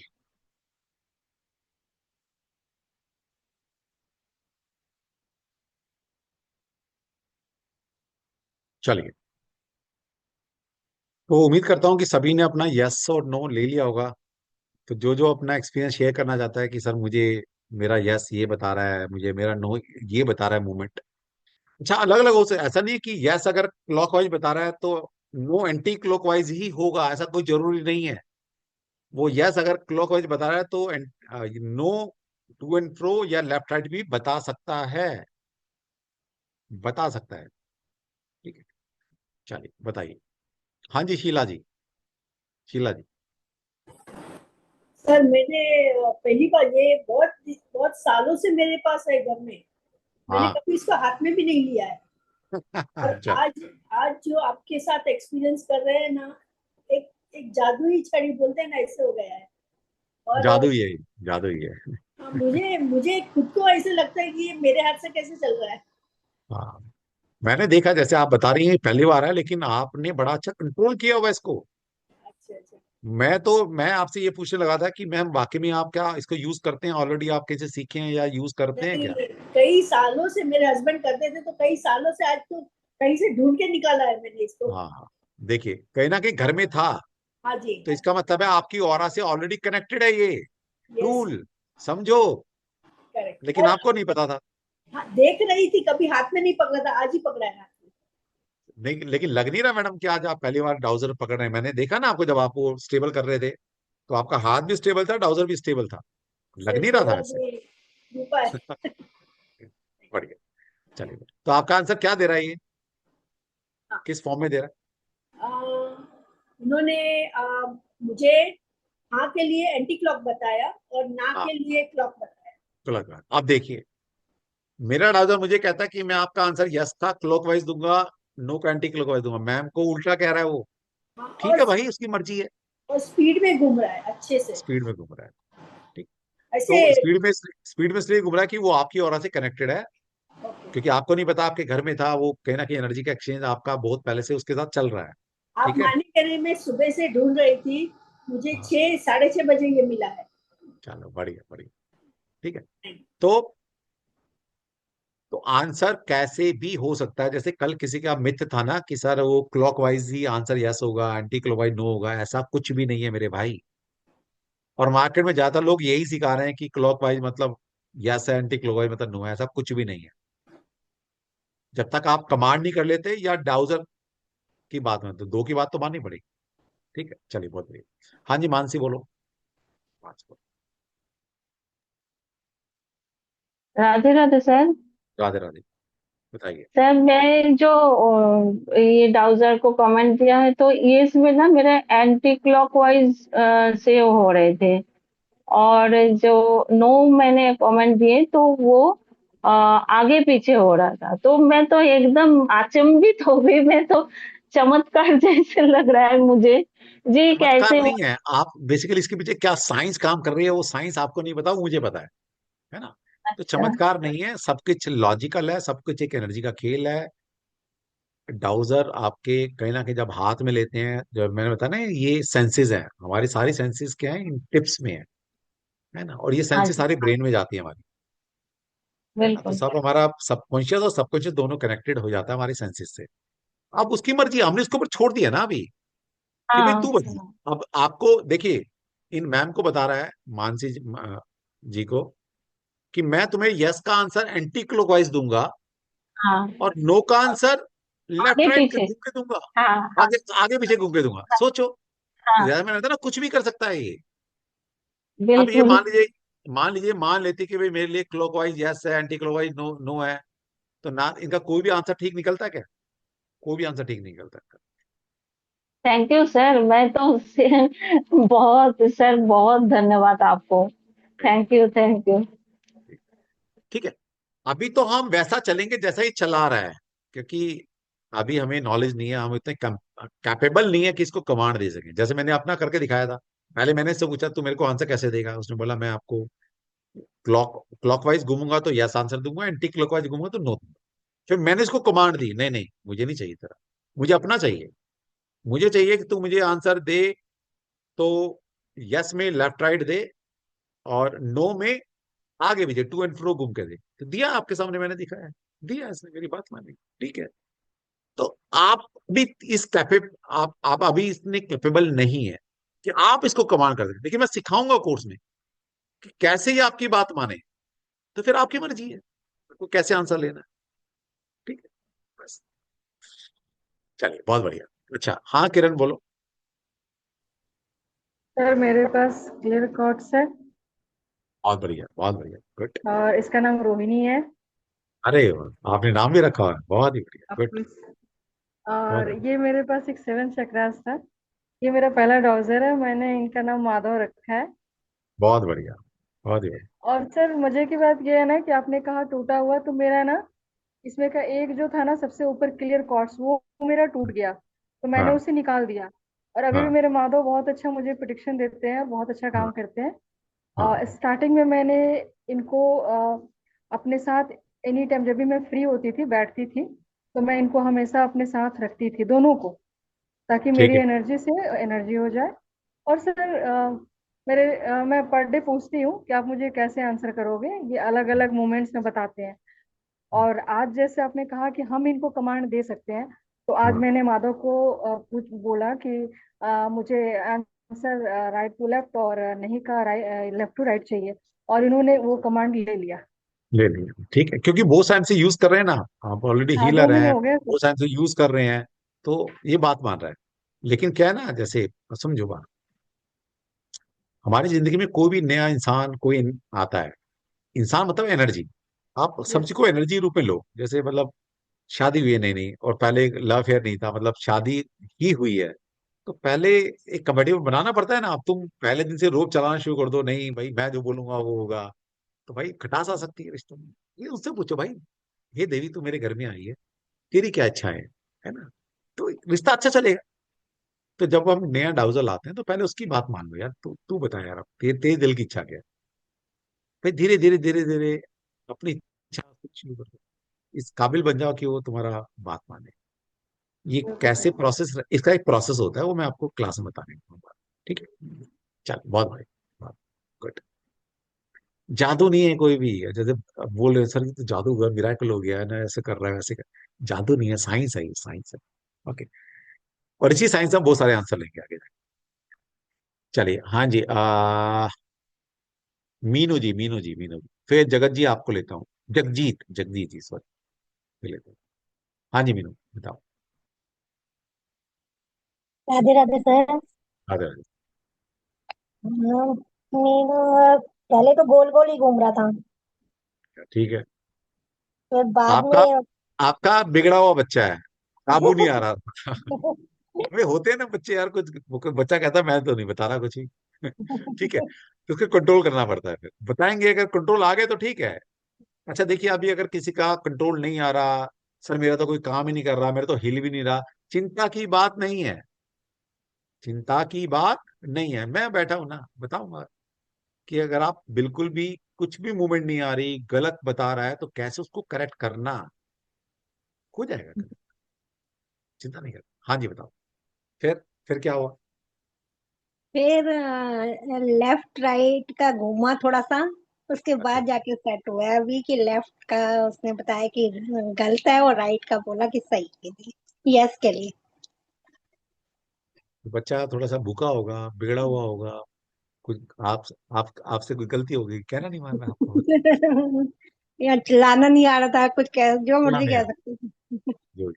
चलिए। तो उम्मीद करता हूँ कि सभी ने अपना यस और नो ले लिया होगा। तो जो जो अपना एक्सपीरियंस शेयर करना चाहता है कि सर मुझे मेरा यस ये बता रहा है, मुझे मेरा नो ये बता रहा है मूवमेंट। अच्छा, अलग अलग हो सकता, ऐसा नहीं है कि यस अगर क्लॉकवाइज बता रहा है तो नो एंटी क्लॉकवाइज ही होगा, ऐसा कोई जरूरी नहीं है। वो यस अगर क्लॉकवाइज बता रहा है तो नो टू एंड फ्रो या लेफ्ट राइट भी बता सकता है। बता सकता है। ठीक है, चलिए बताइए। हाँ जी, शीला जी। शीला जी। सर मैंने पहली बार, ये बहुत बहुत सालों से मेरे पास है घर में। मैंने हाँ। कभी इसको हाथ में भी नहीं लिया है। और अच्छा। आज आज जो आपके साथ एक्सपीरियंस कर रहे हैं ना, एक एक जादुई छड़ी बोलते हैं ना, ऐसे हो गया है। और जादू ही है ये, जादू ही है। हाँ, मुझे मुझे खुद को ऐसे लगता है कि ये मेरे हाथ से कैसे चल रहा है। हाँ, मैंने देखा जैसे आप बता रही हैं पहली बार है, लेकिन आपने बड़ा अच्छा कंट्रोल किया हुआ इसको। अच्छा अच्छा। मैं आपसे ये पूछने लगा था कि मैम वाकई में आप क्या इसको यूज करते हैं, ऑलरेडी आप कैसे सीखे हैं या यूज करते हैं क्या? नहीं, कई सालों से मेरे हस्बैंड करते थे, तो कई सालों से आज तो कहीं से ढूंढ के निकाला है मैंने इसको। हाँ हाँ, देखिए कहीं ना कहीं घर में था, हाँ जी, तो हाँ इसका मतलब है आपकी ऑरा से ऑलरेडी कनेक्टेड है ये जी, यस, टूल, समझो। करेक्ट। लेकिन और आपको नहीं पता था। हाँ, देख रही थी, कभी हाथ में नहीं पकड़ा था, आज ही पकड़ा है हाथ में। नहीं, लेकिन लग नहीं रहा मैडम कि आज आप पहली बार डाउजर पकड़ रहे हैं। मैंने देखा ना आपको, जब आप वो स्टेबल कर रहे थे तो आपका हाथ भी स्टेबल था, डाउजर भी स्टेबल था। लग सिर्फ नहीं रहा था डॉलर ऐसे। भी ऊपर। बढ़िया। चलिए, तो आपका आंसर क्या दे रहा है ये, हाँ, किस फॉर्म में दे रहा अ, उन्होंने मुझे हाँ के लिए एंटी क्लॉक बताया और ना है? हाँ, के लिए क्लॉक बताया। तो लग रहा है। अब देखिए, मेरा डाउजर मुझे कहता है कि मैं आपका आंसर यस का क्लॉकवाइज दूंगा, नो का एंटी क्लॉकवाइज दूंगा। मैम को उल्टा कह रहा है वो। हाँ, ठीक है भाई, उसकी मर्जी है। और स्पीड में घूम रहा है अच्छे से, स्पीड में घूम रहा है। ठीक। ऐसे। तो स्पीड में इसलिए घूम रहा है कि वो आपकी ऑरा से कनेक्टेड है, ओके। क्योंकि आपको नहीं पता आपके घर में था वो, कहीं ना कहीं एनर्जी का एक्सचेंज आपका बहुत पहले से उसके साथ चल रहा है। आप ठीक है। मानेंगे नहीं, मैं सुबह से ढूंढ रही थी, मुझे हाँ, 6 साढ़े 6 बजे ये मिला है। चलो बढ़िया बढ़िया। ठीक है। तो तो आंसर कैसे भी हो सकता है। जैसे कल किसी का मिथ था ना कि सर वो क्लॉकवाइज ही आंसर यस होगा, एंटी क्लॉकवाइज नो होगा। ऐसा कुछ भी नहीं है मेरे भाई। और मार्केट में ज्यादातर लोग यही सिखा रहे हैं कि क्लॉकवाइज मतलब यस है, एंटी क्लॉकवाइज मतलब नो है। ऐसा कुछ भी नहीं है। जब तक आप कमांड नहीं कर लेते या डाउजर की बात में, तो दो की बात तो माननी पड़ेगी। ठीक है, चलिए बहुत बढ़िया। हाँ जी, मानसी बोलो। मानसी बोलो। राधे राधे सर। राधे राधे। बताइए। सर मैं जो ये डाउजर को कमेंट दिया है, तो ये इसमें ना मेरे एंटी क्लॉकवाइज से हो रहे थे। और जो नो मैंने कमेंट दिए तो वो आगे पीछे हो रहा था। तो मैं तो एकदम अचंभित हो गई। मैं तो चमत्कार जैसे लग रहा है मुझे जी, चमत्कार कैसे नहीं है, आप बेसिकली इसके पीछे क्या साइंस काम कर रही है वो साइंस आपको नहीं पता, वो मुझे पता है ना। तो अच्छा। चमत्कार नहीं है, सब कुछ लॉजिकल है, सब कुछ एक एनर्जी का खेल है। डाउजर आपके कहीं ना कहीं जब हाथ में लेते हैं, जब मैंने बताया ना ये सेंसेस है, हमारी सारी सेंसेस क्या है, इन टिप्स में है ना। और ये हाँ सेंसेस जी, सारी ब्रेन में जाती है हमारी, है ना। तो बिल्कुल। सब हमारा सबकॉन्शियस और सबकॉन्शियस दोनों कनेक्टेड हो जाता है हमारी सेंसेस से। अब उसकी मर्जी है, हमने उसके ऊपर छोड़ दिया ना अभी, कि भाई हाँ। तू बता। अब आपको देखिए, इन मैम को बता रहा है मानसी जी को कि मैं तुम्हें यस का आंसर एंटी क्लॉकवाइज दूंगा हाँ, और नो का आंसर लेफ्ट आगे राइट पीछे। घूम के दूंगा, हाँ हाँ आगे आगे पीछे घूम के दूंगा। सोचो, हाँ, ज्यादा मैंने बताया ना, कुछ भी कर सकता है ये। अब ये बिल्कुल। मान लेती कि भाई मेरे लिए क्लॉकवाइज यस है, एंटी क्लॉकवाइज नो नो है, तो ना इनका कोई भी आंसर ठीक निकलता है क्या? कोई भी आंसर ठीक नहीं निकलता है। Thank you sir. मैं तो उससे बहुत सर, बहुत धन्यवाद आपको। Thank you, thank you. ठीक है। अभी तो हम वैसा चलेंगे जैसा ही चला रहा है, क्योंकि अभी हमें नॉलेज नहीं है, हम इतने कैपेबल नहीं है कि इसको कमांड दे सकें। जैसे मैंने अपना करके दिखाया था, पहले मैंने इससे पूछा तू मेरे को आंसर कैसे देगा, उसने बोला मैं आपको क्लॉकवाइज घूमूंगा तो यस आंसर दूंगा, एंटी क्लॉकवाइज घूमूंगा तो नो दूंगा। फिर मैंने इसको कमांड दी, नहीं नहीं मुझे नहीं चाहिए तेरा, मुझे अपना चाहिए। मुझे चाहिए कि तू मुझे आंसर दे तो यस में लेफ्ट राइट दे, और नो में आगे भी दे, टू एंड फ्रो घूम के दे। तो दिया आपके सामने, मैंने दिखाया, दिया, इसने मेरी बात मानी। ठीक है। तो आप भी इस कैपेब आप अभी इतने कैपेबल नहीं है कि आप इसको कमांड कर सकते। देखिए मैं सिखाऊंगा कोर्स में कि कैसे ये आपकी बात माने, तो फिर आपकी मर्जी है आपको कैसे आंसर लेना है। ठीक है, बस। चलिए बहुत बढ़िया। अच्छा हाँ किरण बोलो। सर मेरे पास क्लियर कॉट्स है बहुत बढ़िया, बहुत बढ़िया, गुड। और इसका नाम रोहिणी है। अरे आपने नाम भी रखा हुआ है, बहुत ही बढ़िया, गुड। ऑफकोर्स। बहुत और बढ़िया, ये मेरे पास एक 7 चक्रास था। ये मेरा पहला डाउजर है, मैंने इनका नाम माधव रखा है। बहुत बढ़िया, बहुत ही बढ़िया। और सर मजे की बात ये है ना कि आपने कहा टूटा हुआ, तो मेरा ना इसमें का एक जो था ना सबसे ऊपर क्लियर कॉर्ड्स, वो मेरा टूट गया, तो मैंने हाँ उसे निकाल दिया। और अभी भी हाँ मेरे माधव बहुत अच्छा मुझे प्रोटेक्शन देते हैं, बहुत अच्छा हाँ काम करते हैं। हाँ। स्टार्टिंग में मैंने इनको अपने साथ एनी टाइम जब भी मैं फ्री होती थी बैठती थी, तो मैं इनको हमेशा अपने साथ रखती थी दोनों को, ताकि ठीक मेरी है। एनर्जी से एनर्जी हो जाए। और सर मैं पर डे पूछती हूँ कि आप मुझे कैसे आंसर करोगे, ये अलग अलग मोमेंट्स में बताते हैं। और आज जैसे आपने कहा कि हम इनको कमांड दे सकते हैं, तो आज हाँ मैंने माधव को पूछ बोला कि मुझे आंसर राइट टू लेफ्ट और नहीं का राइट लेफ्ट टू राइट चाहिए, और इन्होंने वो कमांड ले लिया। ले लिया, ठीक है, क्योंकि वो साइंस से यूज कर रहे हैं ना, आप ऑलरेडी हाँ, दो हीलर महीने हैं, हो गए सर। वो साइंस से यूज कर रहे हैं, तो ये बात मान रहा है। लेकिन क्या है ना, जैसे समझो बात, हमारी जिंदगी में कोई भी नया इंसान कोई आता है, इंसान मतलब एनर्जी, आप यस। सब्जी को एनर्जी रूप में लो। जैसे मतलब शादी हुई है नहीं नहीं, और पहले लव अफेयर नहीं था, मतलब शादी ही हुई है, तो पहले एक कमेटी बनाना पड़ता है ना। अब तुम पहले दिन से रोब चलाना शुरू कर दो, नहीं भाई मैं जो बोलूंगा वो होगा, तो भाई खटास आ सकती है रिश्तों में। ये उससे पूछो भाई, हे देवी तू मेरे घर में आई है, तेरी क्या इच्छा है ना, तो रिश्ता अच्छा चलेगा। तो जब हम नया डाउजर लाते हैं तो पहले उसकी बात मान लो यार, तू तू बता यार, अब तेरे दिल की इच्छा क्या है। भाई धीरे धीरे धीरे धीरे अपनी इच्छा को शुरू कर दो, इस काबिल बन जाओ कि वो तुम्हारा बात माने। ये कैसे प्रोसेस, इसका एक प्रोसेस होता है, वो मैं आपको क्लास में बताने दूंगा, ठीक है। चल बहुत भाई, बहुत गुड। जादू नहीं है कोई भी, जैसे अब बोल रहे हैं सर ये तो जादूगर मिराकल हो गया है ना, ऐसे कर रहा है वैसे कर, जादू नहीं है, साइंस है, ये साइंस है। ओके, और इसी साइंस से हम बहुत सारे आंसर लेंगे आगे। चलिए, हाँ जी, मीनू जी, मीनू जी, मीनू जी, फिर जगत जी आपको लेता हूँ, जगजीत, जगजीत जी सॉरी, फिर लेता हूँ। हाँ जी मीनू बताओ। राधे राधे सर। हाँ जी, हाँ, मीनू पहले तो गोल गोल ही घूम रहा था, ठीक है। फिर बाद आपका में आपका बिगड़ा हुआ बच्चा है, काबू नहीं आ रहा। वे होते हैं ना बच्चे यार, कुछ कोई बच्चा कहता है मैं तो नहीं बता रहा कुछ ही। ठीक है, तो उसको कंट्रोल करना पड़ता है, फिर बताएंगे, अगर कंट्रोल आ गए तो ठीक है। अच्छा देखिए, अभी अगर किसी का कंट्रोल नहीं आ रहा, सर मेरा तो कोई काम ही नहीं कर रहा, मेरा तो हिल भी नहीं रहा, चिंता की बात नहीं है, चिंता की बात नहीं है, मैं बैठा हूं ना, बताऊंगा कि अगर आप बिल्कुल भी कुछ भी मूवमेंट नहीं आ रही, गलत बता रहा है, तो कैसे उसको करेक्ट करना, हो जाएगा correct, चिंता नहीं कर। हाँ जी बताओ, फिर क्या हुआ। फिर लेफ्ट राइट का घूमा थोड़ा सा, उसके अच्छा, बाद जाके सेट हुआ है अभी कि लेफ्ट का उसने बताया कि गलत है, और राइट का बोला कि सही के लिए, यस के लिए। तो बच्चा थोड़ा सा भूखा होगा, बिगड़ा हुआ होगा, कुछ आप आपसे कोई गलती होगी, कहना नहीं मान रहा आपको, या चिल्लाना नहीं आ रहा था, कुछ कह जो मर्जी चिल्लाने आ कह रहा, सकते थे। जो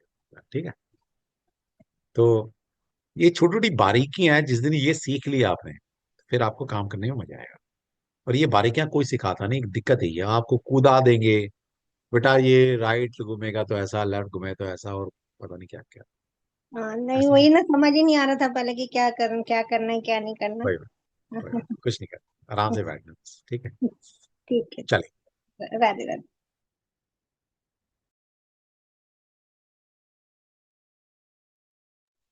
ठीक है। तो ये छोटी छोटी बारीकियां हैं, जिस दिन ये सीख लिया आपने, फिर आपको काम करने में मजा आएगा। और ये बारीकियां कोई सिखाता नहीं, दिक्कत यही है, आपको कूदा देंगे, बेटा ये राइट घूमेगा तो ऐसा, लेफ्ट घूमे तो ऐसा, और पता नहीं क्या क्या, हाँ, नहीं ऐसा नहीं। वही ना, समझ ही नहीं आ रहा था पहले कि क्या करना है क्या नहीं करना। कोई बात, कोई बात कुछ नहीं करना, आराम से बैठना बस, ठीक है। ठीक है। चलिए, राधे राधे।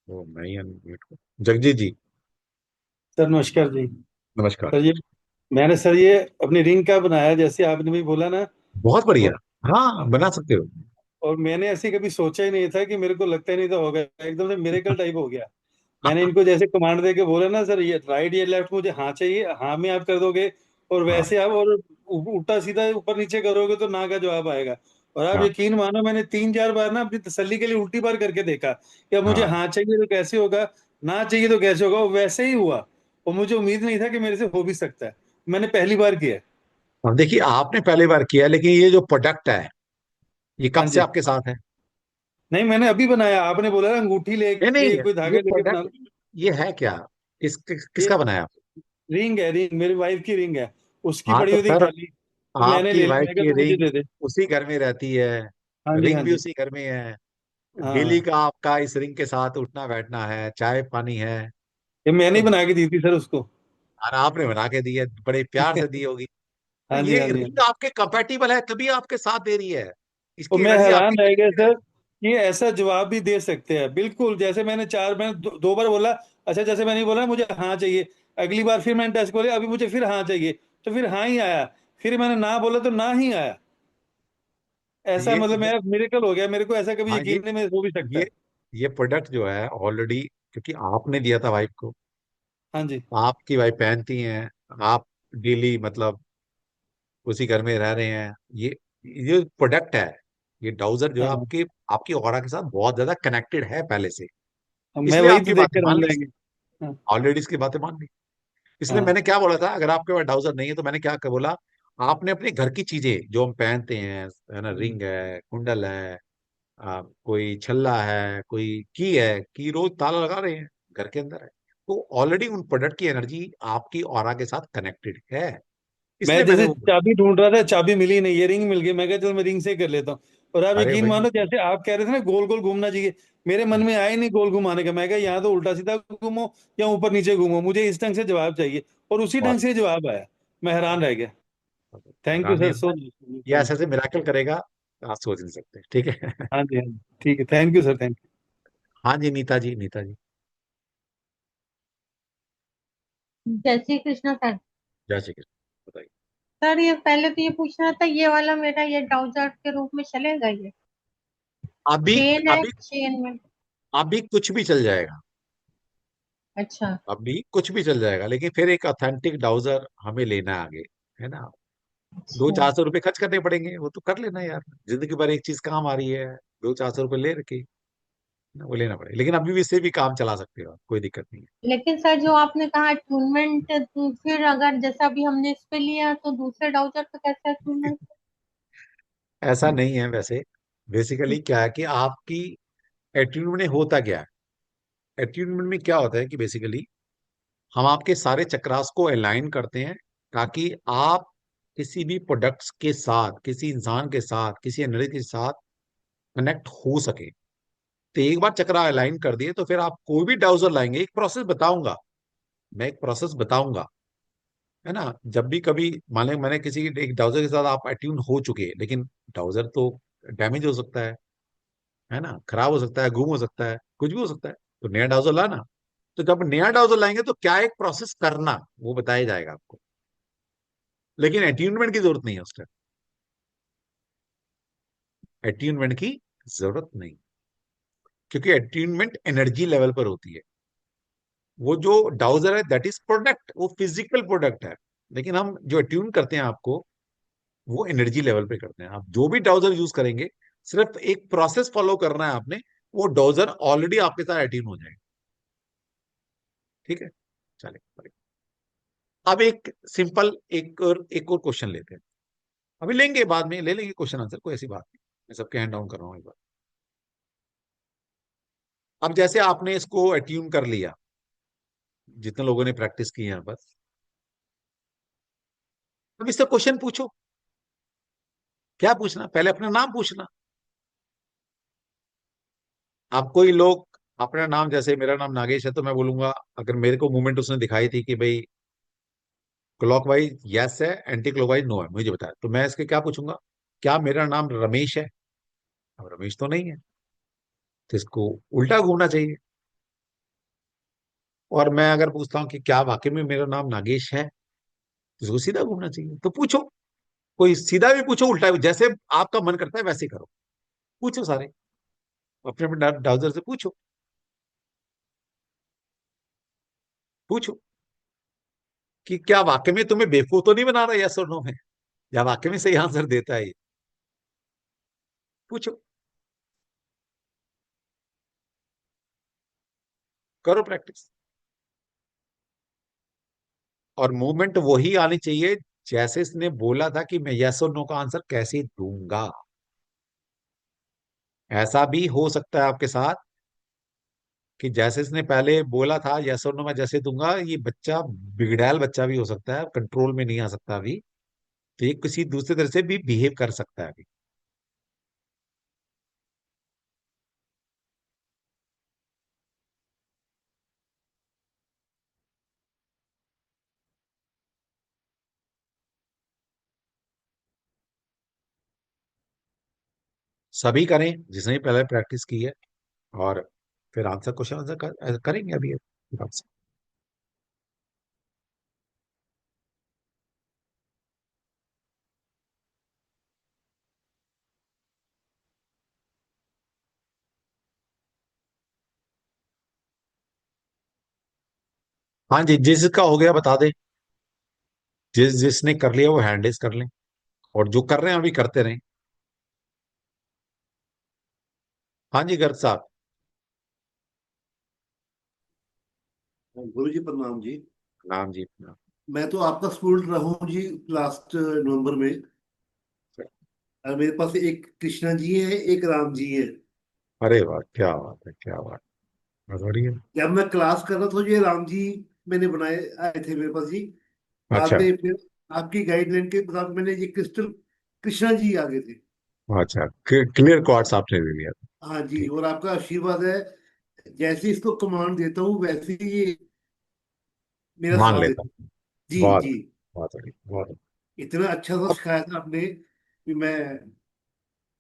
वो मैं ही unmute हूँ। जगजीत जी, सर नमस्कार जी। नमस्कार। सर ये मैंने सर ये अपनी रिंग का बनाया, जैसे आपने भी बोला ना। बहुत बढ़िया, और, हाँ बना सकते हो। और मैंने ऐसे कभी सोचा ही नहीं था कि मेरे को लगता ही नहीं था होगा, एकदम से मिरेकल टाइप हो गया। मैंने इनको जैसे कमांड दे के बोला ना, सर ये राइट या लेफ्ट मुझे हाँ चाहिए, हाँ में आप कर दोगे, और हाँ वैसे आप और उल्टा सीधा ऊपर नीचे करोगे तो ना का जवाब आएगा। और आप हाँ यकीन मानो, मैंने 3-4 बार ना अपनी तसल्ली के लिए उल्टी बार करके देखा कि अब मुझे हाँ। हाँ चाहिए तो कैसे होगा, ना चाहिए तो कैसे होगा, और वैसे ही हुआ। और मुझे उम्मीद नहीं था कि मेरे से हो भी सकता है। मैंने पहली बार किया है। अब देखिए, आपने पहली बार किया, लेकिन ये जो प्रोडक्ट है, ये कब हाँ से जी। आपके साथ है। नहीं, मैंने अभी बनाया, आपने बोला ना अंगूठी नहीं लेके नहीं, कोई ये धागे लेके बना प्रोडक्ट, लो। ये है क्या, ये किसका बनाया आपने? रिंग है, रिंग मेरी वाइफ की रिंग है, उसकी हाँ पड़ी तो हुई थी सर, खाली। तो मैंने आपकी ले लिया, वाइफ मैं कहा की तो मुझे रिंग दे दे। उसी घर में रहती है, हाँ जी, रिंग हाँ भी जी। उसी घर में है, डेली हाँ, का आपका इस रिंग के साथ उठना बैठना है, चाय पानी है। ये मैंने तो ही बना के दी थी सर उसको। खाना आपने बना के दी है, बड़े प्यार से दी होगी। तो हाँ जी, ये हाँ जी, हाँ रिंग जी। आपके कंपेटिबल है तभी आपके साथ दे रही है, और इसकी मैं एनर्जी आपके हैरान रह गया कनेक्टेड है। सर कि ऐसा जवाब भी दे सकते हैं, बिल्कुल जैसे मैंने दो बार बोला। अच्छा, जैसे मैंने बोला मुझे हाँ चाहिए, अगली बार फिर मैंने टेस्ट बोले अभी मुझे फिर हाँ चाहिए, तो फिर हाँ ही आया। फिर मैंने ना बोला तो ना ही आया। ऐसा मतलब ये मैं मिरेकल हो गया, मेरे को ऐसा कभी हाँ, यकीन नहीं मेरे हो भी सकता ये है। ये प्रोडक्ट जो है ऑलरेडी, क्योंकि आपने दिया था वाइफ को, हाँ जी। आपकी वाइफ पहनती हैं, आप डेली मतलब उसी घर में रह रहे हैं, ये प्रोडक्ट है, ये डाउजर जो है हाँ, आपके आपकी ऑरा के साथ बहुत ज्यादा कनेक्टेड है पहले से। अब मैं इसलिए वही आपकी तो देख बातें कर मान हम ली, जाएंगे। हाँ, ऑलरेडी इसकी बातें मान ली। इसलिए हाँ, मैंने क्या बोला था, अगर आपके पास डाउजर नहीं है तो मैंने क्या बोला, आपने अपने घर की चीजें जो हम पहनते हैं, है ना, रिंग है, कुंडल है, कोई छल्ला है, कोई की रोज ताला लगा रहे हैं, घर के अंदर है, तो ऑलरेडी उन प्रोडक्ट की एनर्जी आपकी ऑरा के साथ कनेक्टेड है। मैं इसलिए मैंने जैसे वो बोला। चाबी ढूंढ रहा था, चाबी मिली नहीं, ये रिंग मिल गई, मैं कहा चल मैं रिंग से ही कर लेता हूँ। और आप अरे यकीन भाई, मानो, जैसे आप कह रहे थे ना गोल गोल घूमना चाहिए, मेरे मन में आया ही नहीं गोल घुमाने का। मैं कहा यहाँ तो उल्टा सीधा घूमो या ऊपर नीचे घूमो, मुझे इस ढंग से जवाब चाहिए। और उसी ढंग बहुत से जवाब आया। मैं हैरान रह गया। थैंक यू हैरानी सर, होता सो। है, ये ऐसे ऐसे मिराकल करेगा, आप सोच नहीं सकते। ठीक है। हाँ जी, हाँ जी, ठीक है, थैंक यू सर, थैंक हाँ जी, नीता जी, नीता जी। जय श्री कृष्ण सर। जय श्री कृष्ण। बताइए। सर ये पहले तो ये पूछना था, ये वाला मेरा ये ट्राउजर के रूप में चलेगा ये? अभी चेन है, अभी चेन में? अभी कुछ भी चल जाएगा, अच्छा। अभी कुछ भी चल जाएगा, लेकिन फिर एक ऑथेंटिक डाउजर हमें लेना है आगे, है ना। दो अच्छा। चार सौ रुपये खर्च करने पड़ेंगे, वो तो कर लेना यार, जिंदगी भर एक चीज काम आ रही है, 200-400 रुपये ले रखे ना, वो लेना पड़ेगा, लेकिन अभी भी इससे भी काम चला सकते हो आप, कोई दिक्कत नहीं लेकिन सर जो आपने कहा अटूनमेंट, तो फिर अगर जैसा अभी हमने इस पे लिया तो दूसरे डाउजर पे कैसे अटूनमेंट? है। ऐसा नहीं है वैसे, बेसिकली क्या है कि आपकी एट्यूनमेंट में होता क्या है, एट्यूनमेंट में क्या होता है कि बेसिकली हम आपके सारे चक्रास को अलाइन करते हैं, ताकि आप किसी भी प्रोडक्ट्स के साथ, किसी इंसान के साथ, किसी एनर्जी के साथ कनेक्ट हो सके। तो एक बार चक्रा अलाइन कर दिए तो फिर आप कोई भी डाउजर लाएंगे, एक प्रोसेस बताऊंगा, मैं एक प्रोसेस बताऊंगा, है ना। जब भी कभी मान लें मैंने किसी एक डाउजर के साथ आप अट्यून हो चुके हैं, लेकिन डाउजर तो डैमेज हो सकता है ना, खराब हो सकता है, गुम हो सकता है, कुछ भी हो सकता है, तो नया डाउजर लाना। तो जब नया डाउजर लाएंगे तो क्या एक प्रोसेस करना, वो बताया जाएगा आपको, लेकिन अट्यूनमेंट की जरूरत नहीं है उस टाइम, अट्यूनमेंट की जरूरत नहीं, क्योंकि अट्यूनमेंट एनर्जी लेवल पर होती है। वो जो डाउजर है दैट इज प्रोडक्ट, वो फिजिकल प्रोडक्ट है, लेकिन हम जो अट्यून करते हैं आपको, वो एनर्जी लेवल पे करते हैं। आप जो भी डाउजर यूज करेंगे, सिर्फ एक प्रोसेस फॉलो करना है आपने, वो डाउजर ऑलरेडी आपके साथ अट्यून हो जाएगा। ठीक है, चलिए। अब एक और क्वेश्चन लेते हैं, अभी लेंगे, बाद में ले लेंगे क्वेश्चन आंसर, कोई ऐसी बात नहीं, मैं सबके हैंड डाउन कर रहा हूँ एक बार। अब जैसे आपने इसको अट्यून कर लिया, जितने लोगों ने प्रैक्टिस की है यहाँ पर, अब इससे क्वेश्चन पूछो, क्या पूछना, पहले अपना नाम पूछना। अब कोई लोग अपना नाम, जैसे मेरा नाम नागेश है, तो मैं बोलूंगा, अगर मेरे को मूवमेंट उसने दिखाई थी कि भाई क्लॉकवाइज यस है, एंटी क्लॉकवाइज नो है, मुझे बताया, तो मैं इसके क्या पूछूंगा, क्या मेरा नाम रमेश है? अब रमेश तो नहीं है, तो इसको उल्टा घूमना चाहिए। और मैं अगर पूछता हूँ कि क्या वाकई में मेरा नाम नागेश है, तो इसको सीधा घूमना चाहिए। तो पूछो, कोई सीधा भी पूछो, उल्टा भी, जैसे आपका मन करता है वैसे करो, पूछो सारे, अपने अपने ब्राउजर से पूछो, पूछो कि क्या वाकई में तुम्हें बेवकूफ तो नहीं बना रहा, यस और नो में, या वाकई में सही आंसर देता है ये, पूछो, करो प्रैक्टिस। और मूवमेंट वही आनी चाहिए, जैसे इसने बोला था कि मैं यस और नो का आंसर कैसे दूंगा। ऐसा भी हो सकता है आपके साथ कि जैसे इसने पहले बोला था यस और नो मैं जैसे दूंगा, ये बच्चा बिगड़ैल बच्चा भी हो सकता है, कंट्रोल में नहीं आ सकता अभी, तो ये किसी दूसरे तरह से भी बिहेव कर सकता है अभी। सभी करें जिसने भी पहले प्रैक्टिस की है, और फिर आंसर, क्वेश्चन आंसर करेंगे अभी आपसे। हाँ जी, जिसका हो गया बता दे। जिसने कर लिया वो हैंड रेज कर लें, और जो कर रहे हैं अभी करते रहें। हाँ जी, गर्ग साहब। गुरु जी प्रणाम जी। नाम जी अपना। मैं तो आपका स्टूडेंट रहा हूँ जी, लास्ट नवंबर में। और मेरे पास एक कृष्णा जी है, एक राम जी है। अरे वाह, क्या बात है, क्या बात है, बहुत बढ़िया। जब मैं क्लास कर रहा था ये राम जी मैंने बनाए आए थे मेरे पास जी। बाद अच्छा, में फिर आपकी गाइडलाइन के मुताबिक मैंने ये क्रिस्टल कृष्णा जी आ गए थे। अच्छा, क्लियर क्वार्ट्स आपने ले लिया। हाँ जी, ठीक। और आपका आशीर्वाद है। जैसे इसको कमांड देता हूँ वैसे ही ये मेरा मान साथ लेता देता हूँ। है। जी बहुत जी। बहुत बढ़िया, बहुत इतना अच्छा सा सिखाया था आपने कि मैं।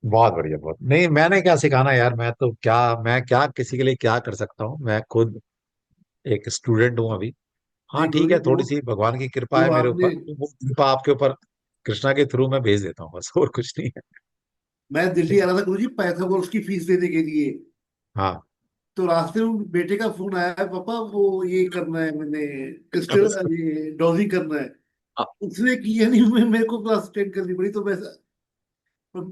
बहुत बढ़िया, बहुत नहीं, मैंने क्या सिखाना यार, मैं क्या किसी के लिए क्या कर सकता हूँ, मैं खुद एक स्टूडेंट हूँ अभी। हाँ नहीं गुरु ठीक जी, है, थोड़ी सी भगवान की कृपा जो है मेरे ऊपर, आपने। तो वो कृपा आपके ऊपर कृष्णा के थ्रू मैं भेज देता हूँ, बस और कुछ नहीं है। मैं दिल्ली ठीक आ है। रहा था गुरु जी पाइथागोरस की फीस देने के लिए। हाँ। तो रास्ते में बेटे का फोन आया है, पापा वो ये करना है, मैंने क्रिस्टल अच्छा। ये डॉजिंग करना है। हाँ, उसने किया नहीं, मेरे को क्लास अटेंड करनी पड़ी। तो मैं,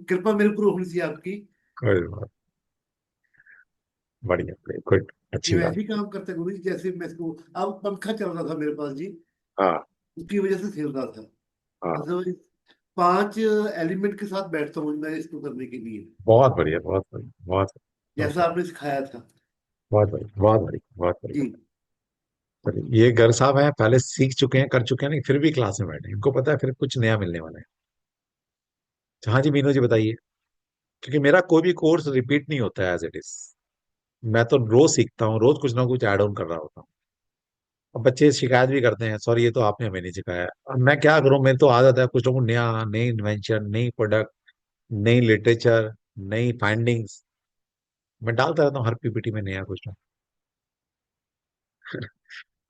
कृपा मेरे ऊपर होनी चाहिए आपकी। कोई बात। बढ़िया बढ़िया, गुड, ये अच्छी बात। वैसे ही काम करते हैं गुरु जी, जैसे मैं इसको। अब पंखा चल रहा था मेरे पास जी, हाँ उसकी वजह से खेल रहा था। हाँ, अदरवाइज 5 एलिमेंट के साथ बैठता हूँ मैं इसको करने के लिए, बहुत बढ़िया, बहुत बढ़िया, बहुत जैसा आपने सिखाया था। बहुत बढ़िया, बहुत बढ़िया, बहुत बढ़िया। जी। चलिए, ये घर साहब हैं, पहले सीख चुके हैं, कर चुके हैं, नहीं फिर भी क्लास में बैठे हैं। इनको पता है फिर कुछ नया मिलने वाला है। हाँ जी, मीनू जी बताइए। क्योंकि मेरा कोई भी कोर्स रिपीट नहीं होता है एज इट इज। मैं तो रोज सीखता हूँ, रोज कुछ ना कुछ ऐड ऑन कर रहा होता हूँ। अब बच्चे शिकायत भी करते हैं, सॉरी ये तो आपने हमें नहीं सिखाया। अब मैं क्या करूँ, मेरी तो आदत है कुछ ना कुछ नया, नई इन्वेंशन, नई प्रोडक्ट, नई लिटरेचर, नई फाइंडिंग्स मैं डालता रहता हूँ हर पीपीटी में, नया कुछ ना।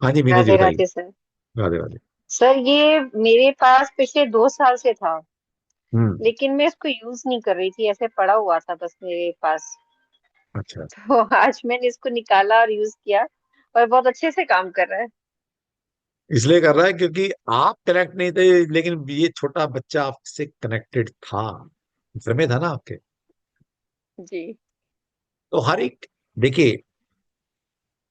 हाँ जी, मीनू जी राधे बताइए। राधे सर। राधे राधे। सर ये मेरे पास पिछले 2 साल से था, हम्म। लेकिन मैं इसको यूज नहीं कर रही थी, ऐसे पड़ा हुआ था बस मेरे पास। अच्छा, तो आज मैंने इसको निकाला और यूज किया, और बहुत अच्छे से काम कर रहा है। इसलिए कर रहा है क्योंकि आप कनेक्ट नहीं थे, लेकिन ये छोटा बच्चा आपसे कनेक्टेड था, भ्रमे था ना आपके। जी। तो हर एक, देखिए,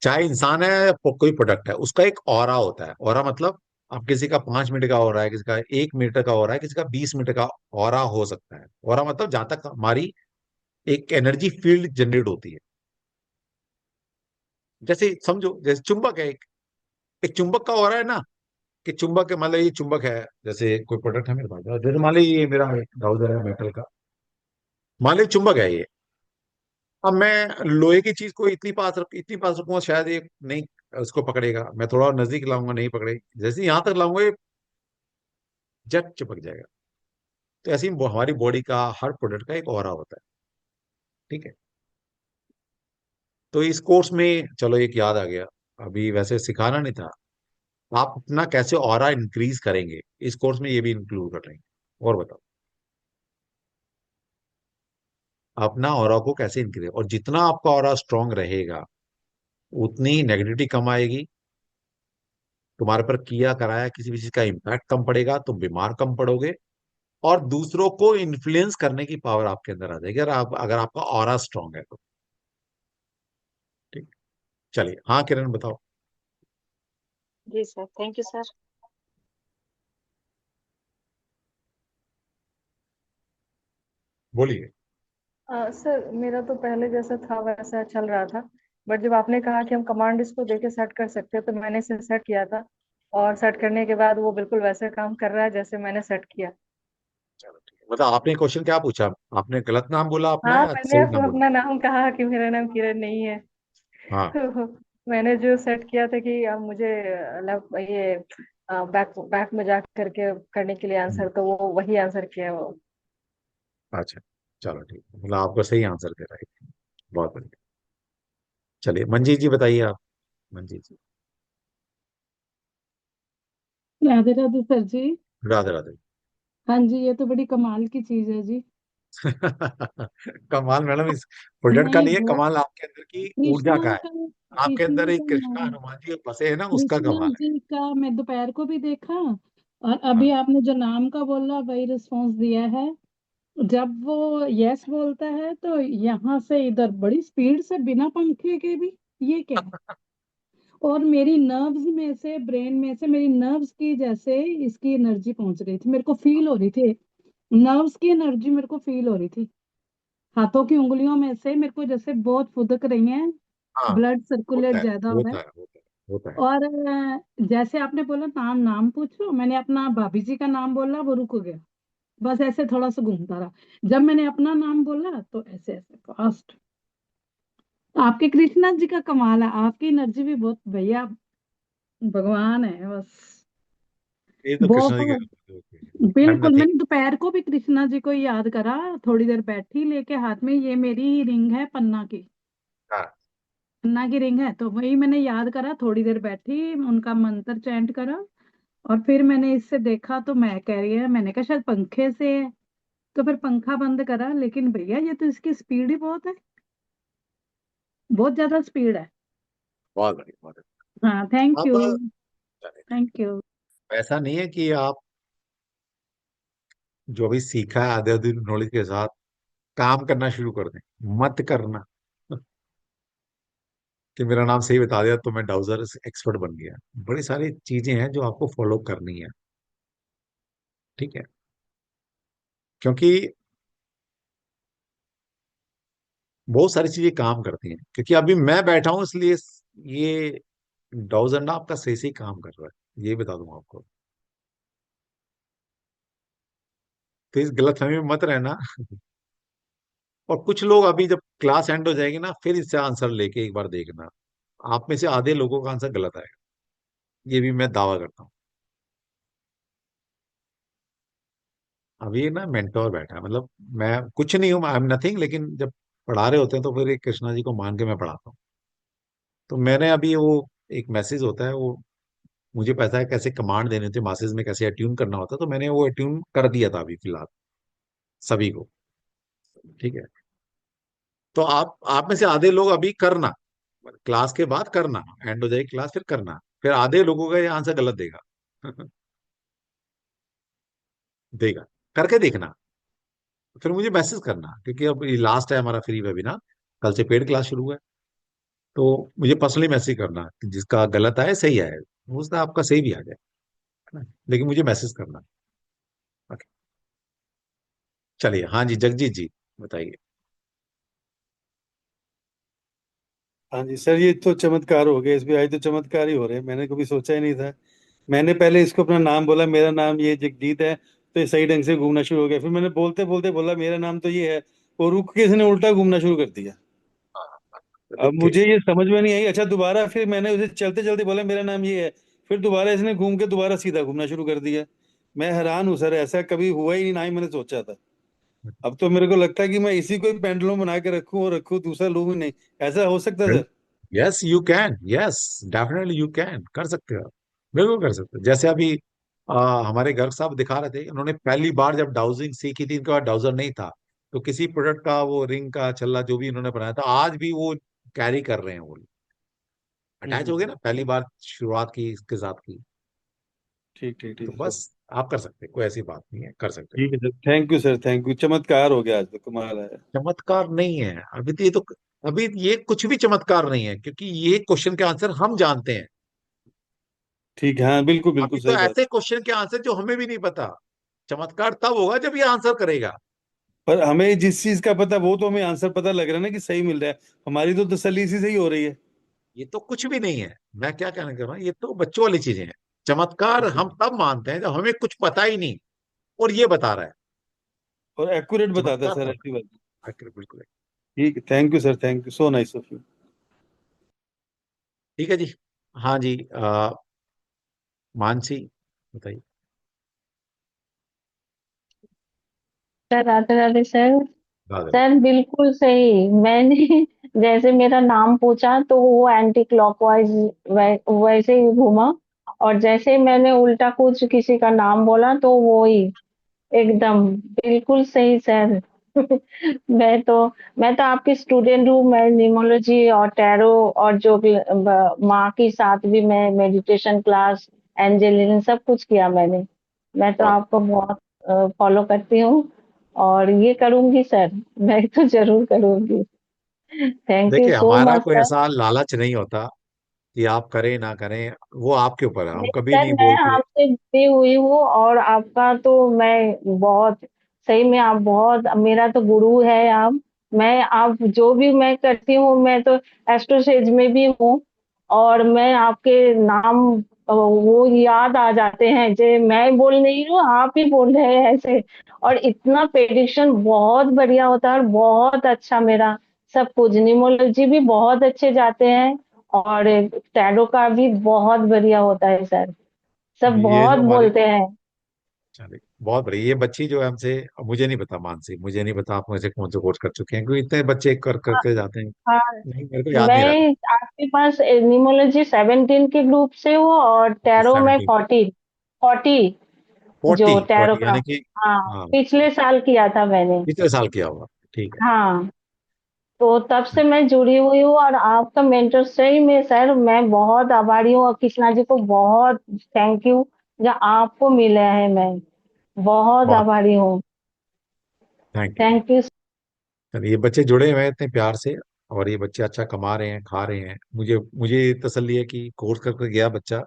चाहे इंसान है या कोई प्रोडक्ट है, उसका एक ऑरा होता है। ऑरा मतलब, अब किसी का 5 मिनट का ऑरा है, किसी का 1 मिनट का ऑरा है, किसी का 20 मिनट का ऑरा हो सकता है। ऑरा मतलब जहां तक हमारी एक एनर्जी फील्ड जनरेट होती है। जैसे समझो, जैसे चुंबक है, एक चुंबक का ऑरा है ना, कि चुंबक है, मान लो ये चुंबक है, जैसे कोई प्रोडक्ट है मेरे पास, जैसे मान लो ये मेरा ब्राउजर है मेटल का, मान लो चुंबक है ये। अब मैं लोहे की चीज को इतनी पास रखूंगा, शायद ये नहीं उसको पकड़ेगा, मैं थोड़ा और नजदीक लाऊंगा, नहीं पकड़ेगी, जैसे यहां तक लाऊंगा ये जट चिपक जाएगा। तो ऐसे ही हमारी बॉडी का हर प्रोडक्ट का एक ऑरा होता है। ठीक है। तो इस कोर्स में चलो एक याद आ गया, अभी वैसे सिखाना नहीं था, आप अपना कैसे ऑरा इंक्रीज करेंगे, इस कोर्स में ये भी इंक्लूड कर लेंगे। और बताओ, अपना ऑरा को कैसे इंक्रीज, और जितना आपका ऑरा स्ट्रांग रहेगा उतनी नेगेटिविटी कम आएगी, तुम्हारे पर किया कराया किसी भी चीज का इम्पैक्ट कम पड़ेगा, तुम बीमार कम पड़ोगे, और दूसरों को इन्फ्लुएंस करने की पावर आपके अंदर आ जाएगी, अगर आपका ऑरा स्ट्रांग है तो। ठीक। चलिए, हाँ किरण बताओ। जी सर, थैंक यू सर। बोलिए। सर मेरा तो पहले जैसा था वैसा चल रहा था। बट जब आपने कहा कि हम कमांड इसको देके सेट कर सकते हैं, तो मैंने इसे सेट किया था। और सेट करने के बाद वो बिल्कुल वैसे काम कर रहा है जैसे मैंने सेट किया। मतलब आपने क्वेश्चन क्या पूछा? आपने गलत नाम बोला अपना हाँ, या मैंने सही आपको नाम बोला? अपना नाम कहा कि मेरा नाम किरण नहीं है। हाँ। तो मैंने जो सेट किया था कि अब मुझे ये बैक बैक में जा करके करने के लिए हम्म, आंसर, तो वो वही आंसर किया है वो। अच्छा, चलो ठीक है, मतलब आपको सही आंसर दे रहा है। बहुत बढ़िया। चलिए मंजीत जी बताइए आप। मंजीत जी। राधे राधे सर जी। राधे राधे। हाँ जी, ये तो बड़ी कमाल की चीज है जी। कमाल मैडम इस प्रोडक्ट का नहीं, नहीं है, बहुत। कमाल आपके अंदर की ऊर्जा कृष्णा का है। का आपके अंदर कृष्णा एक का कृष्णा नाम। हनुमान जी बसे हैं ना, उसका कृष्णा कमाल है। जी का मैं दोपहर को भी देखा, और हाँ। अभी आपने जो नाम का बोला वही रिस्पॉन्स दिया है। जब वो यस बोलता है तो यहाँ से इधर बड़ी स्पीड से, बिना पंखे के भी। ये क्या है? और मेरी नर्व्स में से, ब्रेन में से, मेरी नर्व्स की जैसे इसकी एनर्जी पहुंच रही थी, मेरे को फील हो रही थी। नर्व्स की एनर्जी मेरे को फील हो रही थी। हाथों की उंगलियों में से मेरे को जैसे बहुत फुदक रही हैं। हाँ, ब्लड सर्कुलेट होता है ज्यादा हो रहा होता है। है होता है होता है। और जैसे आपने बोला नाम नाम पूछो, मैंने अपना भाभी जी का नाम बोला, वो रुक गया। बस ऐसे थोड़ा सा घूमता रहा। जब मैंने अपना नाम बोला तो ऐसे ऐसे फास्ट। आपके कृष्णा जी का कमाल है, आपकी एनर्जी भी बहुत भैया, भगवान है बस। ये तो कृष्णा जी बहुत। के। आई एम बिल्कुल, नथिंग। मैंने दोपहर को भी कृष्णा जी को ही याद करा। थोड़ी देर बैठी लेके हाथ में, ये मेरी रिंग है पन्ना की। हाँ। पन्ना की रिंग है, तो वही मैंने याद करा, थोड़ी देर बैठी, उनका मंत्र चैंट करा। और फिर मैंने इससे देखा तो मैं कह रही है, मैंने कहा शायद पंखे से है। तो फिर पंखा बंद करा, लेकिन भैया ये तो इसकी स्पीड ही बहुत है। बहुत ज्यादा स्पीड है। बहुत बढ़िया बहुत हाँ, थैंक बढ़िया। यू। अब थैंक यू। ऐसा नहीं है कि आप जो भी सीखा है आधे आधे नॉलेज के साथ काम करना शुरू कर दें। मत करना कि मेरा नाम सही बता दिया तो मैं डाउजर एक्सपर्ट बन गया। बड़ी सारी चीजें हैं जो आपको फॉलो करनी है। ठीक है। क्योंकि बहुत सारी चीजें काम करती हैं, क्योंकि अभी मैं बैठा हूं इसलिए ये डाउजर ना आपका सही सही काम कर रहा है, ये बता दूं आपको। तो इस गलतफहमी में मत रहना। और कुछ लोग अभी जब क्लास एंड हो जाएगी ना, फिर इससे आंसर लेके एक बार देखना, आप में से आधे लोगों का आंसर गलत आएगा। ये भी मैं दावा करता हूँ। अभी ना मेंटोर बैठा है, मतलब मैं कुछ नहीं हूँ, आई एम नथिंग, लेकिन जब पढ़ा रहे होते हैं तो फिर एक कृष्णा जी को मान के मैं पढ़ाता हूँ। तो मैंने अभी वो एक मैसेज होता है वो, मुझे पता है कैसे कमांड देने होते, मैसेज में कैसे अट्यून करना होता है, तो मैंने वो अट्यून कर दिया था अभी फिलहाल सभी को। ठीक है। तो आप में से आधे लोग अभी करना, क्लास के बाद करना, एंड हो जाएगी क्लास फिर करना, फिर आधे लोगों का ये आंसर गलत देगा। देगा, करके देखना, फिर मुझे मैसेज करना, क्योंकि अब ये लास्ट है हमारा फ्री वेबिनार, कल से पेड क्लास शुरू है। तो मुझे पर्सनली मैसेज करना कि जिसका गलत आए सही आए, हो सकता है आपका सही भी आ जाए, है ना, लेकिन मुझे मैसेज करना। ओके। चलिए, हाँ जी जगजीत जी बताइए। हाँ जी सर, ये तो चमत्कार हो गया, एसबीआई तो चमत्कार ही हो रहे हैं, मैंने कभी सोचा ही नहीं था। मैंने पहले इसको अपना नाम बोला, मेरा नाम ये जगजीत है, तो ये सही ढंग से घूमना शुरू हो गया। फिर मैंने बोलते बोलते बोला मेरा नाम तो ये है, वो रुक के इसने उल्टा घूमना शुरू कर दिया। अब देखिए। मुझे ये समझ में नहीं आई। अच्छा, दोबारा फिर मैंने उसे चलते चलते बोला मेरा नाम ये है, फिर दोबारा इसने घूम के दोबारा सीधा घूमना शुरू कर दिया। मैं हैरान हूँ सर, ऐसा कभी हुआ ही नहीं, ना ही मैंने सोचा था। अब तो मेरे को लगता है कि मैं इसी को ही पेंडुलम बना के रखूं और रखूं, दूसरा लूं ही नहीं। ऐसा हो सकता है sir? Yes you can, yes definitely you can, कर सकते हो, बिल्कुल कर सकते हो। जैसे अभी हमारे गर्ग साहब दिखा रहे थे, उन्होंने पहली बार जब डाउजिंग सीखी थी, इनके पास डाउजर नहीं था, तो किसी प्रोडक्ट का वो रिंग का छल्ला जो भी उन्होंने बनाया था, आज भी वो कैरी कर रहे हैं, वो अटैच हो गए ना, हम्म। पहली बार शुरुआत की इसके साथ की। ठीक ठीक तो ठीक सर। बस आप कर सकते हैं, कोई ऐसी बात नहीं है, कर सकते हो। ठीक है sir, thank you sir, thank you. चमत्कार हो गया आज तो, कमाल है। चमत्कार नहीं है अभी तो, ये तो अभी ये कुछ भी चमत्कार नहीं है, क्योंकि ये क्वेश्चन के आंसर हम जानते हैं। ठीक है, हाँ बिल्कुल बिल्कुल अभी तो सही बात। ऐसे क्वेश्चन के आंसर जो हमें भी नहीं पता। चमत्कार तब होगा जब ये आंसर करेगा। पर हमें जिस चीज का पता, वो तो हमें आंसर पता लग रहा है ना कि सही मिल रहा है। हमारी तो तसल्ली इसी से ही हो रही है। ये तो कुछ भी नहीं है, मैं क्या कहना चाह रहा हूँ, ये तो बच्चों वाली चीजें हैं। चमत्कार अच्छा। हम तब मानते हैं जब हमें कुछ पता ही नहीं और ये बता रहा है। और एक्यूरेट बताता है चमत्कार सर, था। ऐसी बात नहीं। आखिर बिल्कुल। ठीक है, thank you sir, thank you, so nice of you. ठीक है जी। हाँ जी, मानसी बताइए। Sir Radhe Radhe sir. Radhe Radhe. Sir बिल्कुल सही, मैंने जैसे मेरा नाम पूछा तो वो एंटी क्लॉकवाइज वैसे ही घूमा, और जैसे मैंने उल्टा कुछ किसी का नाम बोला तो वो ही एकदम बिल्कुल सही सर। मैं तो मैं तो आपकी स्टूडेंट हूँ। मैं न्यूमरोलॉजी और टैरो और जो भी माँ के साथ भी मैं मेडिटेशन क्लास, एंजलिन सब कुछ किया मैंने। मैं तो बहुत आपको बहुत फॉलो करती हूँ और ये करूंगी सर। मैं तो जरूर करूंगी। थैंक यू देखिए, सो हमारा मच कोई सर। ऐसा लालच नहीं होता कि आप करें ना करें, वो आपके ऊपर है, हम नहीं कभी सर, नहीं मैं बोलते। आपसे जुड़ी हुई हूँ और आपका तो मैं बहुत सही में, आप बहुत मेरा तो गुरु है आप। मैं आप जो भी मैं करती हूँ, मैं तो एस्ट्रोसेज में भी हूँ, और मैं आपके नाम वो याद आ जाते हैं जे मैं बोल नहीं रही हूँ, आप ही बोल रहे हैं ऐसे। और इतना प्रेडिक्शन बहुत बढ़िया होता है और बहुत अच्छा मेरा सब कुछ, न्यूमरोलॉजी भी बहुत अच्छे जाते हैं, और टैरो का भी बहुत बढ़िया होता है सर। सब ये बहुत जो हमारी, बोलते हैं। चलिए बहुत बढ़िया, ये बच्ची जो है हमसे, मुझे नहीं पता मानसी, मुझे नहीं पता आप मुझे कौन से कोर्स कर चुके हैं, क्योंकि इतने बच्चे कर करके जाते हैं, हाँ, नहीं मेरे को याद नहीं रहता। मैं आपके पास न्यूमरोलॉजी 17 के ग्रुप से हूँ और टैरो में 17, 40 40 फोर्टी जो टैरो फोर्टी का। यानी कि, हाँ, हाँ, पिछले साल किया था मैंने। पिछले साल किया होगा। ठीक है। हाँ, तो तब से मैं जुड़ी हुई हूँ और आपका मेंटर सही में सर मैं बहुत आभारी हूँ, और कृष्णा जी को बहुत थैंक यू जो आपको मिला है। मैं बहुत बहुत, आभारी हूँ। Thank you. Thank you. चलिए, ये बच्चे जुड़े हुए हैं इतने प्यार से, और ये बच्चे अच्छा कमा रहे हैं, खा रहे हैं, मुझे मुझे तसल्ली है कि कोर्स करके गया बच्चा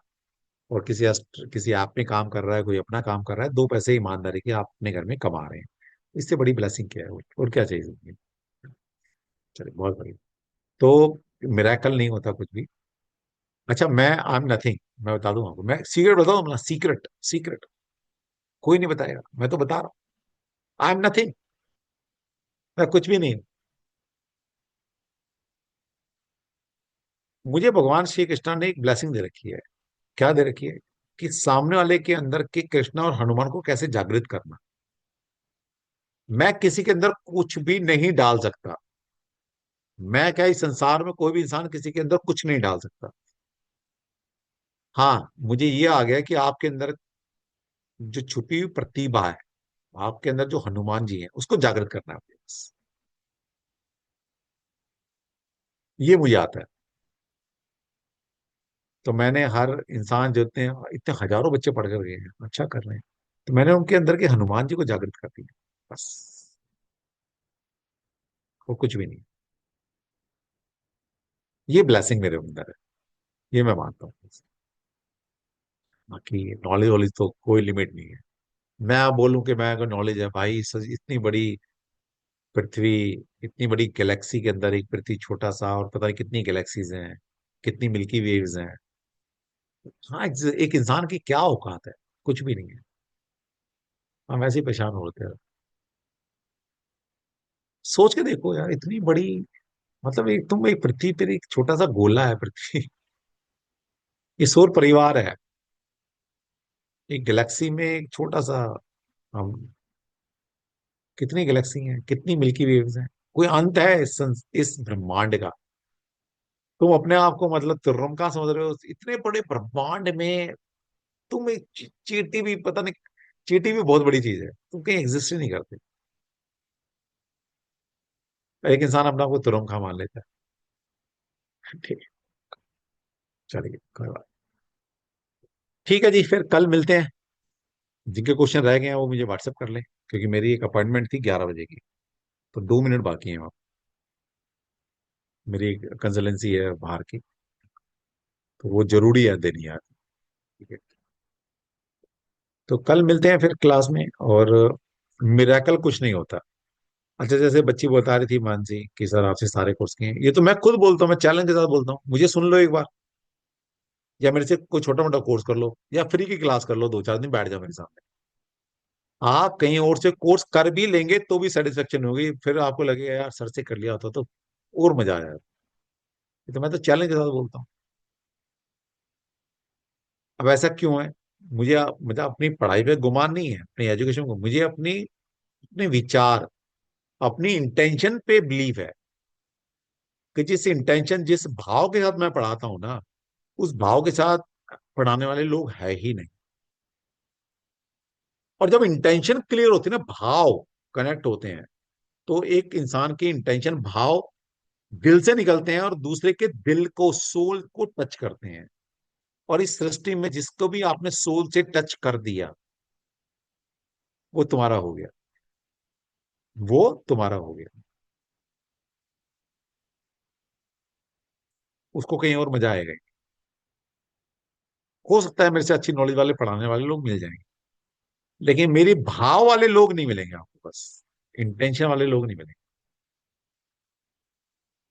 और किसी ऐप में काम कर रहा है, कोई अपना काम कर रहा है, दो पैसे ईमानदारी के आप अपने घर में कमा रहे हैं। इससे बड़ी ब्लेसिंग क्या है, और क्या चाहिए जिंदगी में? चलिए बहुत बढ़िया। तो मिरेकल नहीं होता कुछ भी। अच्छा, मैं आई एम नथिंग, मैं बता दूं आपको, मैं सीक्रेट बताऊं अपना, सीक्रेट सीक्रेट, कोई नहीं बताएगा, मैं तो बता रहा हूं, आई एम नथिंग, मैं कुछ भी नहीं हूं। मुझे भगवान श्री कृष्ण ने एक ब्लेसिंग दे रखी है। क्या दे रखी है? कि सामने वाले के अंदर के कृष्ण और हनुमान को कैसे जागृत करना। मैं किसी के अंदर कुछ भी नहीं डाल सकता। मैं क्या, इस संसार में कोई भी इंसान किसी के अंदर कुछ नहीं डाल सकता। हाँ, मुझे ये आ गया कि आपके अंदर जो छुपी हुई प्रतिभा है, आपके अंदर जो हनुमान जी है, उसको जागृत करना है आपके बस। ये मुझे आता है। तो मैंने हर इंसान जो इतने इतने हजारों बच्चे पढ़ कर गए हैं, अच्छा कर रहे हैं, तो मैंने उनके अंदर के हनुमान जी को जागृत कर दिया बस। वो कुछ भी नहीं। ये ब्लेसिंग मेरे अंदर है, ये मैं मानता हूँ। बाकी नॉलेज वॉलेज तो कोई लिमिट नहीं है। मैं आप बोलूं कि मैं अगर नॉलेज है भाई, इतनी बड़ी पृथ्वी, इतनी बड़ी गैलेक्सी के अंदर एक पृथ्वी छोटा सा, और पता नहीं कितनी गैलेक्सीज हैं, कितनी मिल्की वेव्स हैं। हाँ, एक इंसान की क्या औकात है? कुछ भी नहीं है। हम ऐसे ही परेशान होते हैं। सोच के देखो यार, इतनी बड़ी, मतलब एक, तुम एक पृथ्वी पर एक छोटा सा गोला है पृथ्वी। ये सौर परिवार है, एक गैलेक्सी में एक छोटा सा हम। कितनी गैलेक्सी हैं, कितनी मिल्की वेव्स हैं, कोई अंत है इस ब्रह्मांड का? तुम अपने आप को मतलब तुर्रम का समझ रहे हो इतने बड़े ब्रह्मांड में? तुम एक चींटी भी, पता नहीं, चींटी भी बहुत बड़ी चीज है, तुम कहीं एग्जिस्ट ही नहीं करते। एक इंसान अपने आप को तुरम खा मान लेता है। ठीक है, चलिए कोई बात। ठीक है जी, फिर कल मिलते हैं। जिनके क्वेश्चन रह गए हैं वो मुझे व्हाट्सएप कर लें, क्योंकि मेरी एक अपॉइंटमेंट थी 11 बजे की, तो 2 मिनट बाकी हैं। मेरी एक कंसल्टेंसी है बाहर की, तो वो जरूरी है देनी यार। ठीक है, तो कल मिलते हैं फिर क्लास में। और मिरेकल कुछ नहीं होता। अच्छा, जैसे बच्ची बता रही थी मानसी कि सर आपसे सारे कोर्स किए हैं, ये तो मैं खुद बोलता हूँ, मैं चैलेंज के साथ बोलता हूँ, मुझे सुन लो एक बार, या मेरे से कोई छोटा मोटा कोर्स कर लो, या फ्री की क्लास कर लो, 2 4 दिन बैठ जाओ मेरे सामने। आप कहीं और से कोर्स कर भी लेंगे तो भी सेटिस्फेक्शन होगी, फिर आपको लगेगा यार सर से कर लिया होता तो और मजा आया। ये तो मैं तो चैलेंज के साथ बोलता हूँ। अब ऐसा क्यों है? मुझे अपनी पढ़ाई पे गुमान नहीं है, अपनी एजुकेशन को, मुझे अपनी अपने विचार, अपनी इंटेंशन पे बिलीव है कि जिस इंटेंशन, जिस भाव के साथ मैं पढ़ाता हूं ना, उस भाव के साथ पढ़ाने वाले लोग है ही नहीं। और जब इंटेंशन क्लियर होती है ना, भाव कनेक्ट होते हैं, तो एक इंसान की इंटेंशन, भाव दिल से निकलते हैं और दूसरे के दिल को, सोल को टच करते हैं। और इस सृष्टि में जिसको भी आपने सोल से टच कर दिया, वो तुम्हारा हो गया, वो तुम्हारा हो गया। उसको कहीं और मजा आएगा ही। हो सकता है मेरे से अच्छी नॉलेज वाले पढ़ाने वाले लोग मिल जाएंगे, लेकिन मेरी भाव वाले लोग नहीं मिलेंगे आपको, बस इंटेंशन वाले लोग नहीं मिलेंगे।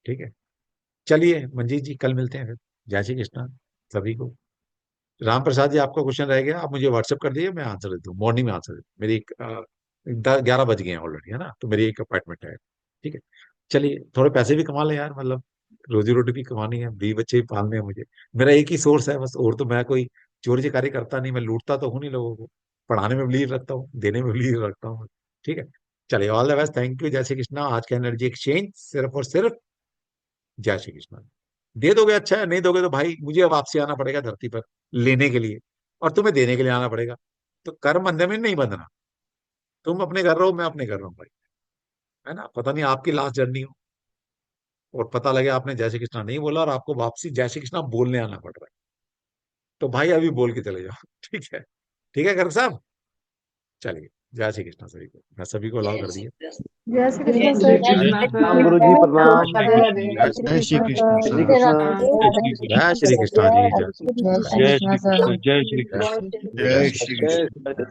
ठीक है, चलिए मंजीत जी, कल मिलते हैं फिर। जय श्री कृष्णा सभी को। राम प्रसाद जी, आपका क्वेश्चन रह गया, आप मुझे व्हाट्सएप कर दीजिए, मैं आंसर देता हूँ, मॉर्निंग में आंसर देता हूँ। मेरी 11 बज गए हैं ऑलरेडी, है ना, तो मेरी एक अपॉइंटमेंट है। ठीक है, चलिए, थोड़े पैसे भी कमा ले यार, मतलब रोजी रोटी भी कमानी है, 20 बच्चे भी पालने हैं मुझे। मेरा एक ही सोर्स है बस, और तो मैं कोई चोरी चकारी करता नहीं, मैं लूटता तो हूँ नहीं लोगों को। पढ़ाने में बिलीव रखता हूँ, देने में बिलीव रखता हूँ। ठीक है, चलिए, all the best, thank you, जय श्री कृष्णा। आज का एनर्जी एक्सचेंज सिर्फ और सिर्फ जय श्री कृष्णा। दे दोगे अच्छा है, नहीं दोगे तो भाई मुझे वापसी आना पड़ेगा धरती पर लेने के लिए, और तुम्हें देने के लिए आना पड़ेगा। तो कर्म बंधन में नहीं बंधना। तुम अपने घर रहो, मैं अपने घर रहूं भाई, है ना। पता नहीं आपकी लास्ट जर्नी हो और पता लगे आपने जय श्री कृष्णा नहीं बोला और आपको वापसी जय श्री कृष्णा बोलने आना पड़ रहा है, तो भाई अभी बोल के चले जाओ। ठीक है, ठीक है गर्ग साहब, चलिए, जय श्री कृष्णा सभी को, मैं सभी को अलाउ कर दिया। जय श्री जय कृष्ण श्री सर। कृष्ण प्रणाम गुरु जी, प्रणाम। राधे राधे। जय जय श्री कृष्ण श्री सर। कृष्णा। जय श्री कृष्णा जी, जय श्री कृष्णा। जय श्री कृष्ण सर। जय श्री कृष्ण। जय श्री जय कृष्ण। श्री कृष्ण।